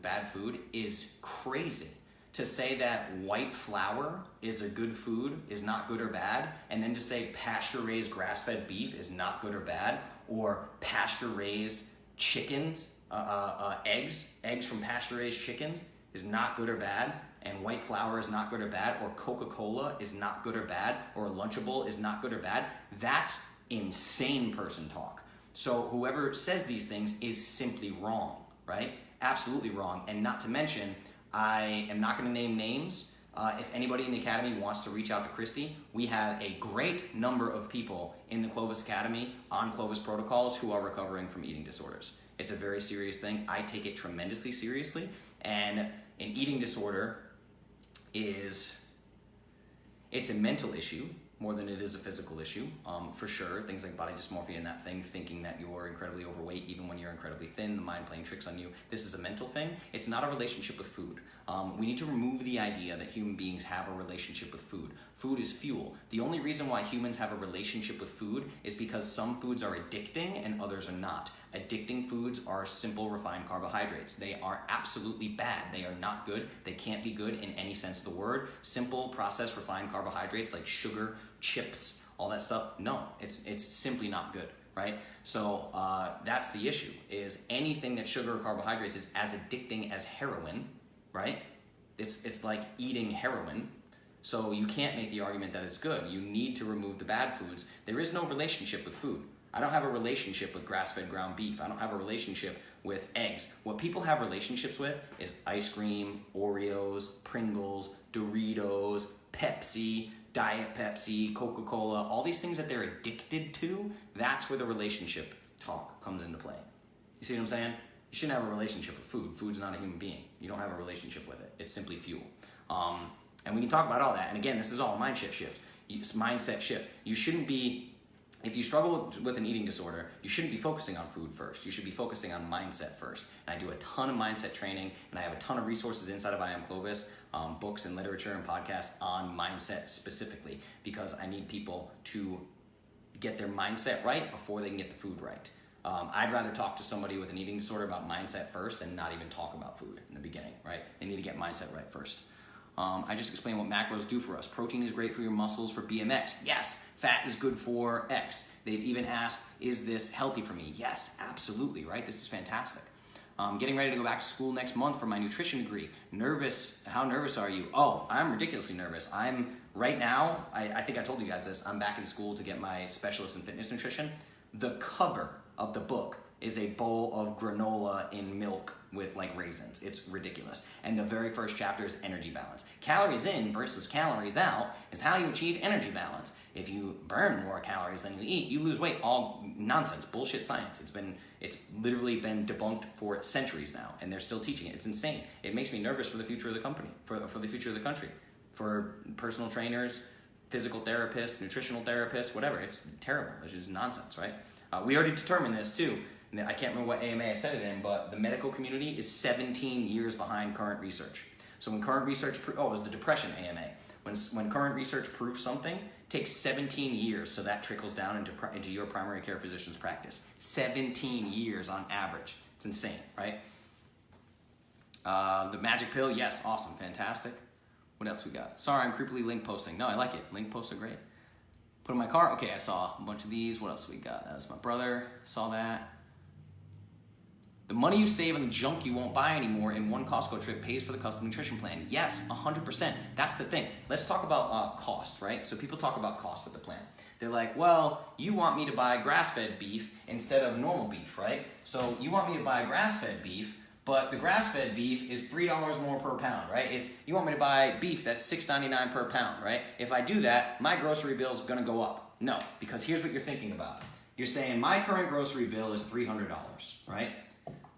Speaker 1: bad food is crazy. To say that white flour is a good food is not good or bad, and then to say pasture-raised grass-fed beef is not good or bad, or pasture-raised chickens, eggs from pasture-raised chickens is not good or bad, and white flour is not good or bad, or Coca-Cola is not good or bad, or Lunchable is not good or bad, that's insane person talk. So whoever says these things is simply wrong, right? Absolutely wrong. And not to mention, I am not going to name names. If anybody in the Academy wants to reach out to Christy, we have a great number of people in the Clovis Academy on Clovis protocols who are recovering from eating disorders. It's a very serious thing. I take it tremendously seriously. And an eating disorder it's a mental issue more than it is a physical issue, for sure. Things like body dysmorphia and that thing, thinking that you're incredibly overweight even when you're incredibly thin, the mind playing tricks on you. This is a mental thing. It's not a relationship with food. We need to remove the idea that human beings have a relationship with food. Food is fuel. The only reason why humans have a relationship with food is because some foods are addicting and others are not. Addicting foods are simple refined carbohydrates. They are absolutely bad. They are not good. They can't be good in any sense of the word. Simple processed refined carbohydrates like sugar, chips, all that stuff, no, it's simply not good, right? So that's the issue, is anything that sugar or carbohydrates is as addicting as heroin, right? It's like eating heroin. So you can't make the argument that it's good. You need to remove the bad foods. There is no relationship with food. I don't have a relationship with grass-fed ground beef. I don't have a relationship with eggs. What people have relationships with is ice cream, Oreos, Pringles, Doritos, Pepsi, Diet Pepsi, Coca-Cola, all these things that they're addicted to. That's where the relationship talk comes into play. You see what I'm saying? You shouldn't have a relationship with food. Food's not a human being. You don't have a relationship with it. It's simply fuel. And we can talk about all that. And again, this is all a mindset shift. It's mindset shift. You shouldn't be, if you struggle with an eating disorder, you shouldn't be focusing on food first. You should be focusing on mindset first. And I do a ton of mindset training, and I have a ton of resources inside of I Am Clovis, books and literature and podcasts on mindset specifically, because I need people to get their mindset right before they can get the food right. I'd rather talk to somebody with an eating disorder about mindset first and not even talk about food in the beginning, right? They need to get mindset right first. I just explained what macros do for us. Protein is great for your muscles for BMX. Yes. Fat is good for X. They've even asked, is this healthy for me? Yes, absolutely, right? This is fantastic. Getting ready to go back to school next month for my nutrition degree. Nervous? How nervous are you? Oh, I'm ridiculously nervous. Right now, I think I told you guys this, I'm back in school to get my specialist in fitness nutrition. The cover of the book is a bowl of granola in milk with like raisins. It's ridiculous. And the very first chapter is energy balance. Calories in versus calories out is how you achieve energy balance. If you burn more calories than you eat, you lose weight. All nonsense, bullshit science. It's literally been debunked for centuries now, and they're still teaching it. It's insane. It makes me nervous for the future of the company, for the future of the country, for personal trainers, physical therapists, nutritional therapists, whatever. It's terrible. It's just nonsense, right? We already determined this too. I can't remember what AMA I said it in, but the medical community is 17 years behind current research. So when current research, it was the depression AMA. When current research proves something, it takes 17 years so that trickles down into your primary care physician's practice. 17 years on average. It's insane, right? The magic pill, yes, awesome, fantastic. What else we got? Sorry, I'm creepily link posting. No, I like it. Link posts are great. put in my cart. Okay, I saw a bunch of these. What else we got? That was my brother, saw that. The money you save on the junk you won't buy anymore in one Costco trip pays for the custom nutrition plan. Yes, 100%. That's the thing. Let's talk about cost, right? So people talk about cost with the plan. They're like, well, you want me to buy grass-fed beef instead of normal beef, right? So you want me to buy grass-fed beef, but the grass-fed beef is $3 more per pound, right? You want me to buy beef that's $6.99 per pound, right? If I do that, my grocery bill is gonna go up. No, because here's what you're thinking about. You're saying my current grocery bill is $300, right?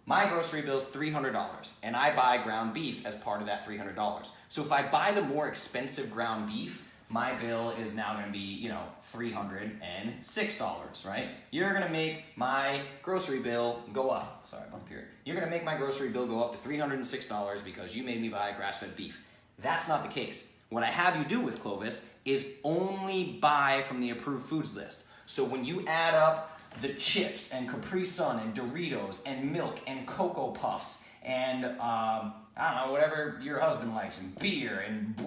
Speaker 1: My grocery bill is $300, and I buy ground beef as part of that $300. So if I buy the more expensive ground beef, my bill is now going to be, $306, right? You're going to make my grocery bill go up. Sorry, bump here. You're going to make my grocery bill go up to $306 because you made me buy grass-fed beef. That's not the case. What I have you do with Clovis is only buy from the approved foods list. So when you add up the chips and Capri Sun and Doritos and milk and Cocoa Puffs and I don't know, whatever your husband likes, and beer and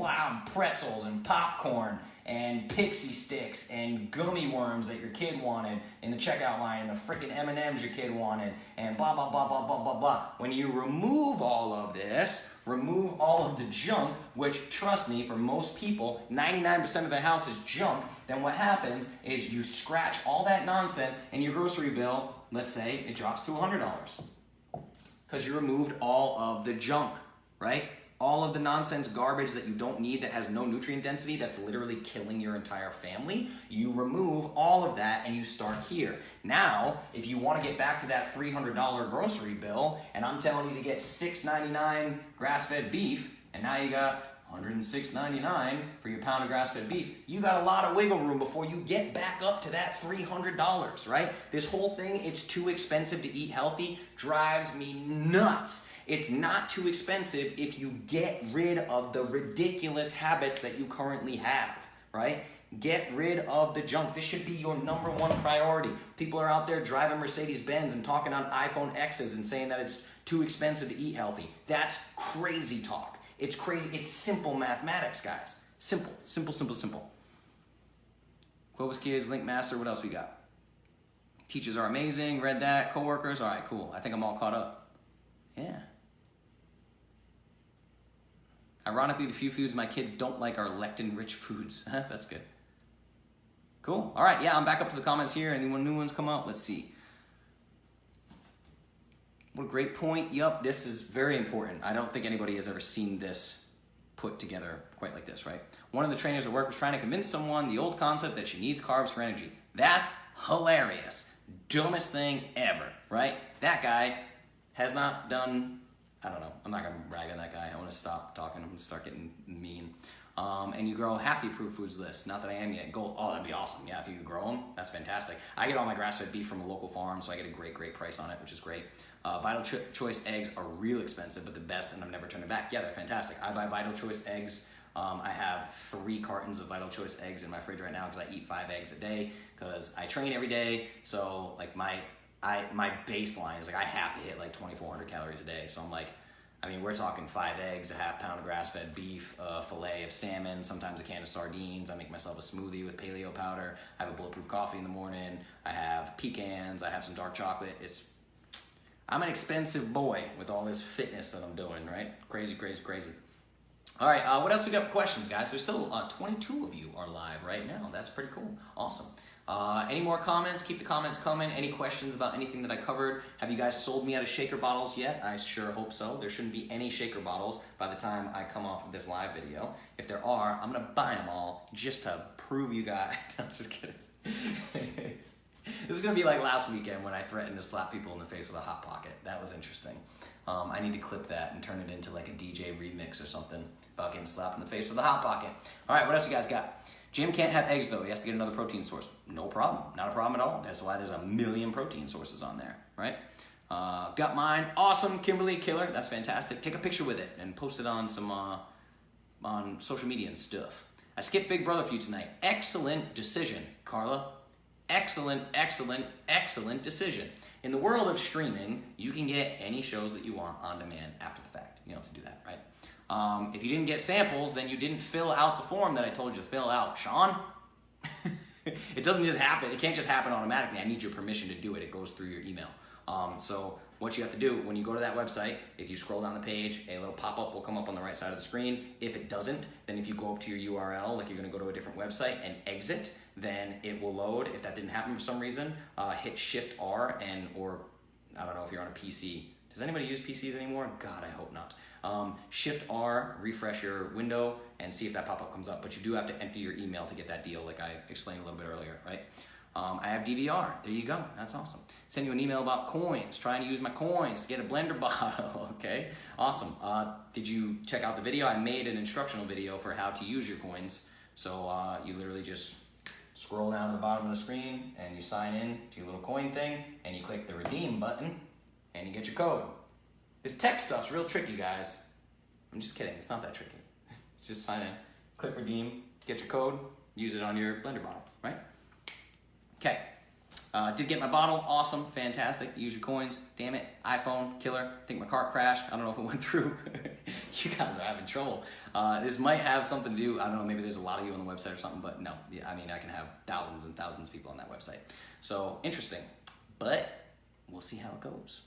Speaker 1: pretzels and popcorn and pixie sticks and gummy worms that your kid wanted in the checkout line and the freaking M&Ms your kid wanted and blah, blah, blah, blah, blah, blah, blah. When you remove all of this, remove all of the junk, which trust me, for most people, 99% of the house is junk, then what happens is you scratch all that nonsense and your grocery bill, let's say, it drops to $100. Because you removed all of the junk, right? All of the nonsense garbage that you don't need that has no nutrient density, that's literally killing your entire family. You remove all of that and you start here. Now, if you want to get back to that $300 grocery bill, and I'm telling you to get $6.99 grass-fed beef, and now you got $106.99 for your pound of grass-fed beef, you got a lot of wiggle room before you get back up to that $300, right? This whole thing, it's too expensive to eat healthy, drives me nuts. It's not too expensive if you get rid of the ridiculous habits that you currently have, right? Get rid of the junk. This should be your number one priority. People are out there driving Mercedes-Benz and talking on iPhone X's and saying that it's too expensive to eat healthy. That's crazy talk. It's crazy. It's simple mathematics, guys. Simple, simple, simple, simple. Clovis Kids, Link Master, what else we got? Teachers are amazing, read that. Coworkers, all right, cool. I think I'm all caught up. Yeah. Ironically, the few foods my kids don't like are lectin-rich foods. That's good. Cool. All right, yeah, I'm back up to the comments here. Anyone new ones come up? Let's see. What a great point. Yup, this is very important. I don't think anybody has ever seen this put together quite like this, right? One of the trainers at work was trying to convince someone the old concept that she needs carbs for energy. That's hilarious. Dumbest thing ever, right? That guy has not done, I don't know, I'm not gonna brag on that guy. I wanna stop talking, I'm gonna start getting mean. And you grow half the approved foods list. Not that I am yet. Gold. Oh, that'd be awesome. Yeah, if you could grow them, that's fantastic. I get all my grass-fed beef from a local farm, so I get a great, great price on it, which is great. Vital Choice eggs are real expensive, but the best, and I've never turned it back. Yeah, they're fantastic. I buy Vital Choice eggs. I have 3 cartons of Vital Choice eggs in my fridge right now because I eat 5 eggs a day because I train every day. So like my baseline is like I have to hit like 2,400 calories a day. So I'm like, I mean, we're talking 5 eggs, a half pound of grass-fed beef, a fillet of salmon, sometimes a can of sardines. I make myself a smoothie with paleo powder. I have a bulletproof coffee in the morning. I have pecans. I have some dark chocolate. I'm an expensive boy with all this fitness that I'm doing, right? Crazy, crazy, crazy. All right, what else we got for questions, guys? There's still 22 of you are live right now. That's pretty cool. Awesome. Any more comments? Keep the comments coming. Any questions about anything that I covered? Have you guys sold me out of shaker bottles yet? I sure hope so. There shouldn't be any shaker bottles by the time I come off of this live video. If there are, I'm going to buy them all just to prove you guys. I'm just kidding. This is going to be like last weekend when I threatened to slap people in the face with a Hot Pocket. That was interesting. I need to clip that and turn it into like a DJ remix or something about getting slapped in the face with a Hot Pocket. All right, what else you guys got? Jim can't have eggs though. He has to get another protein source. No problem. Not a problem at all. That's why there's a million protein sources on there, right? Got mine. Awesome. Kimberly, killer. That's fantastic. Take a picture with it and post it on some on social media and stuff. I skipped Big Brother for you tonight. Excellent decision, Carla. Excellent, excellent, excellent decision. In the world of streaming, you can get any shows that you want on demand after the fact. You don't have to do that, right? If you didn't get samples, then you didn't fill out the form that I told you to fill out, Sean. It doesn't just happen. It can't just happen automatically. I need your permission to do it. It goes through your email. So what you have to do when you go to that website, if you scroll down the page, a little pop-up will come up on the right side of the screen. If it doesn't, then if you go up to your URL, like you're gonna go to a different website and exit, then it will load. If that didn't happen for some reason, hit Shift R or I don't know if you're on a PC. Does anybody use PCs anymore? God, I hope not. Shift R, refresh your window, and see if that pop-up comes up. But you do have to enter your email to get that deal, like I explained a little bit earlier, right? I have DVR. There you go. That's awesome. Send you an email about coins, trying to use my coins to get a blender bottle. Okay, awesome. Did you check out the video? I made an instructional video for how to use your coins. So you literally just scroll down to the bottom of the screen and you sign in to your little coin thing and you click the redeem button and you get your code. This tech stuff's real tricky, guys. I'm just kidding. It's not that tricky. Just sign in, click redeem, get your code, use it on your blender bottle, right? Okay, did get my bottle, awesome, fantastic, use your coins, damn it, iPhone, killer, think my cart crashed, I don't know if it went through. You guys are having trouble. This might have something to do, I don't know, maybe there's a lot of you on the website or something, but no, I mean, I can have thousands and thousands of people on that website. So, interesting, but we'll see how it goes.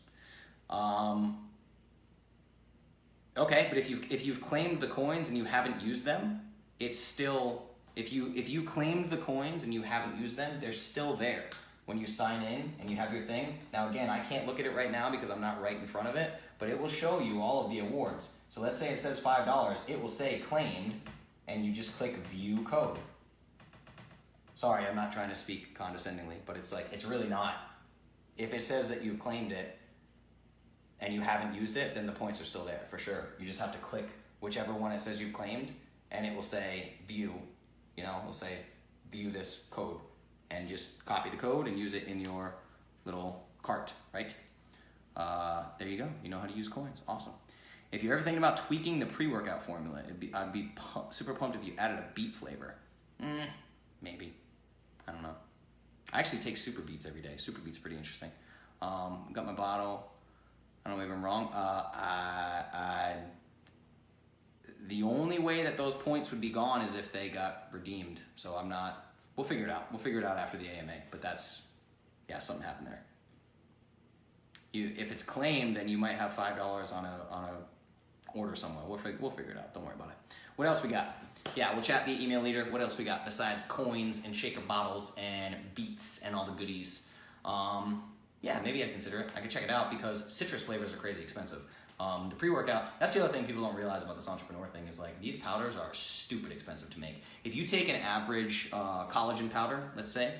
Speaker 1: Okay, but if you've claimed the coins and you haven't used them, it's still, if you claimed the coins and you haven't used them, they're still there when you sign in and you have your thing. Now again, I can't look at it right now because I'm not right in front of it, but it will show you all of the awards. So let's say it says $5, it will say claimed, and you just click view code. Sorry, I'm not trying to speak condescendingly, but it's like, it's really not. If it says that you've claimed it and you haven't used it, then the points are still there for sure. You just have to click whichever one it says you've claimed, and it will say view. You know, we'll say view this code, and just copy the code and use it in your little cart, right? There you go. You know how to use coins. Awesome. If you're ever thinking about tweaking the pre-workout formula, I'd be super pumped if you added a beet flavor. Maybe. I don't know. I actually take super beets every day. Super beets pretty interesting. Got my bottle. I don't know, maybe I'm wrong. The only way that those points would be gone is if they got redeemed. So I'm not, we'll figure it out. We'll figure it out after the AMA, but that's, yeah, something happened there. If it's claimed, then you might have $5 on a order somewhere. We'll figure it out. Don't worry about it. What else we got? Yeah, we'll chat via email later. What else we got besides coins and shaker bottles and beets and all the goodies? Yeah, maybe I'd consider it. I could check it out because citrus flavors are crazy expensive. The pre-workout, that's the other thing people don't realize about this entrepreneur thing is like these powders are stupid expensive to make. If you take an average collagen powder, let's say,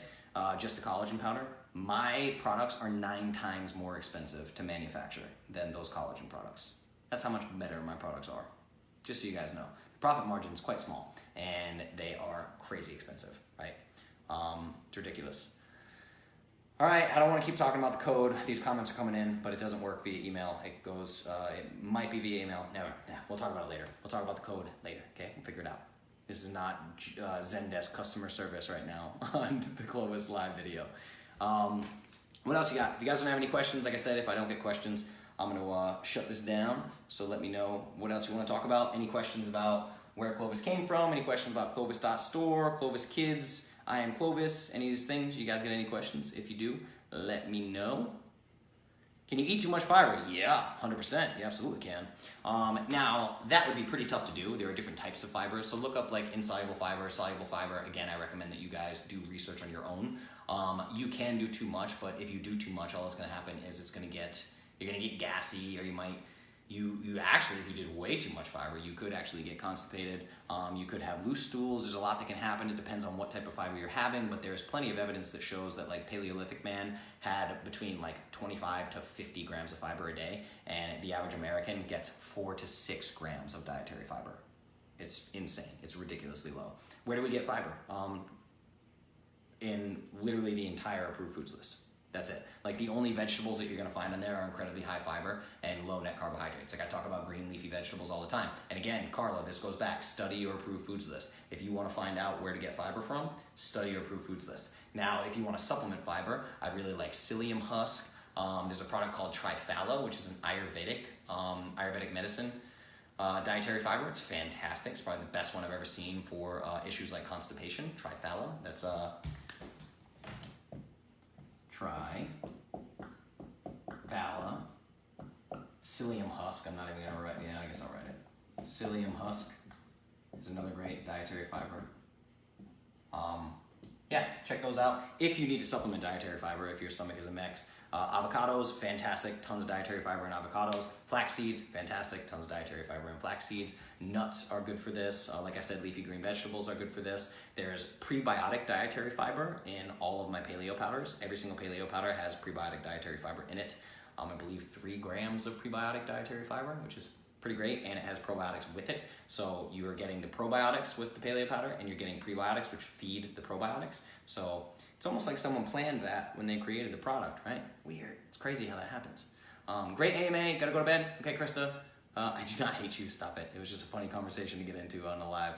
Speaker 1: just a collagen powder, my products are 9 times more expensive to manufacture than those collagen products. That's how much better my products are. Just so you guys know. The profit margin is quite small and they are crazy expensive, right? It's ridiculous. All right, I don't want to keep talking about the code. These comments are coming in, but it doesn't work via email. It goes, it might be via email. Never. Yeah, we'll talk about it later. We'll talk about the code later, okay? We'll figure it out. This is not Zendesk customer service right now on the Clovis live video. What else you got? If you guys don't have any questions, like I said, if I don't get questions, I'm going to shut this down. So let me know what else you want to talk about. Any questions about where Clovis came from? Any questions about Clovis.store, Clovis Kids? I am Clovis, any of these things. You guys got any questions? If you do, let me know. Can you eat too much fiber? Yeah, 100%. You absolutely can. Now, that would be pretty tough to do. There are different types of fibers. So look up like insoluble fiber, soluble fiber. Again, I recommend that you guys do research on your own. You can do too much, but if you do too much, all that's gonna happen is you're gonna get gassy, or you might, you actually, if you did way too much fiber, you could actually get constipated. You could have loose stools. There's a lot that can happen. It depends on what type of fiber you're having, but there's plenty of evidence that shows that like Paleolithic man had between like 25 to 50 grams of fiber a day, and the average American gets 4 to 6 grams of dietary fiber. It's insane. It's ridiculously low. Where do we get fiber? In literally the entire approved foods list. That's it. Like the only vegetables that you're gonna find in there are incredibly high fiber and low net carbohydrates. Like I talk about green leafy vegetables all the time. And again, Carla, this goes back, study your approved foods list. If you wanna find out where to get fiber from, study your approved foods list. Now, if you wanna supplement fiber, I really like psyllium husk. There's a product called Triphala, which is an Ayurvedic medicine dietary fiber. It's fantastic. It's probably the best one I've ever seen for issues like constipation. Triphala. That's Psyllium husk. I'm not even gonna write. Yeah, I guess I'll write it. Psyllium husk is another great dietary fiber. Yeah, check those out. If you need to supplement dietary fiber, if your stomach is a mess. Avocados, fantastic, tons of dietary fiber in avocados. Flax seeds, fantastic, tons of dietary fiber in flax seeds. Nuts are good for this. Like I said, leafy green vegetables are good for this. There's prebiotic dietary fiber in all of my paleo powders. Every single paleo powder has prebiotic dietary fiber in it. I believe 3 grams of prebiotic dietary fiber, which is pretty great, and it has probiotics with it. So you are getting the probiotics with the paleo powder, and you're getting prebiotics, which feed the probiotics. So it's almost like someone planned that when they created the product, right? Weird. It's crazy how that happens. Great AMA. Gotta go to bed. Okay, Krista. I do not hate you. Stop it. It was just a funny conversation to get into on the live.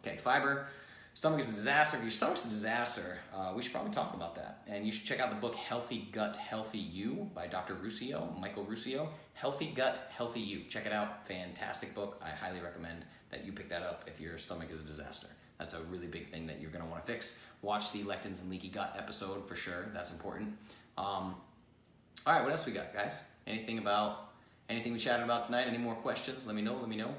Speaker 1: Okay, fiber. Stomach is a disaster. If your stomach's a disaster, we should probably talk about that. And you should check out the book Healthy Gut, Healthy You by Dr. Ruscio, Michael Ruscio. Healthy Gut, Healthy You. Check it out. Fantastic book. I highly recommend that you pick that up if your stomach is a disaster. That's a really big thing that you're going to want to fix. Watch the lectins and leaky gut episode for sure. That's important. All right, what else we got, guys? Anything we chatted about tonight? Any more questions? Let me know.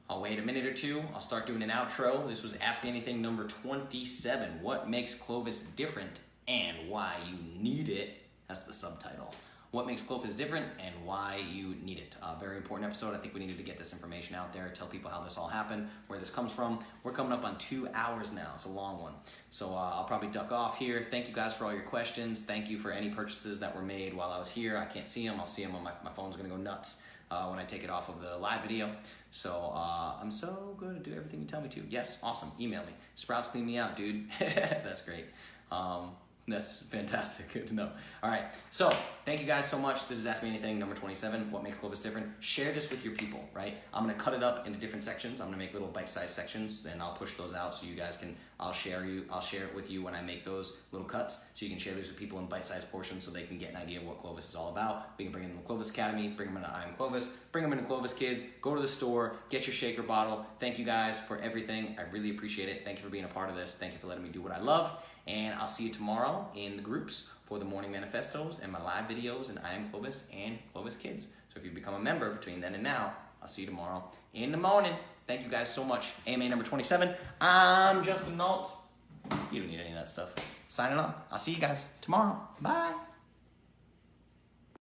Speaker 1: I'll wait a minute or two. I'll start doing an outro. This was Ask Me Anything number 27. What makes Clovis different and why you need it? That's the subtitle. What makes Clovis different and why you need it. Very important episode. I think we needed to get this information out there, tell people how this all happened, where this comes from. We're coming up on 2 hours now. It's a long one. So I'll probably duck off here. Thank you guys for all your questions. Thank you for any purchases that were made while I was here. I can't see them. I'll see them on my phone's going to go nuts when I take it off of the live video. So I'm so good at doing everything you tell me to. Yes, awesome. Email me. Sprouts clean me out, dude. That's great. That's fantastic. Good to know. All right. So thank you guys so much. This is Ask Me Anything number 27. What makes Clovis different? Share this with your people, right? I'm going to cut it up into different sections. I'm going to make little bite-sized sections, and I'll push those out so you guys can, I'll share it with you when I make those little cuts, so you can share these with people in bite-sized portions so they can get an idea of what Clovis is all about. We can bring them in the Clovis Academy, bring them into I Am Clovis, bring them into Clovis Kids, go to the store, get your shaker bottle. Thank you guys for everything. I really appreciate it. Thank you for being a part of this. Thank you for letting me do what I love. And I'll see you tomorrow in the groups for the morning manifestos and my live videos in I Am Clovis and Clovis Kids. So if you become a member between then and now, I'll see you tomorrow in the morning. Thank you guys so much. AMA number 27. I'm Justin Nault. You don't need any of that stuff. Signing off. I'll see you guys tomorrow. Bye.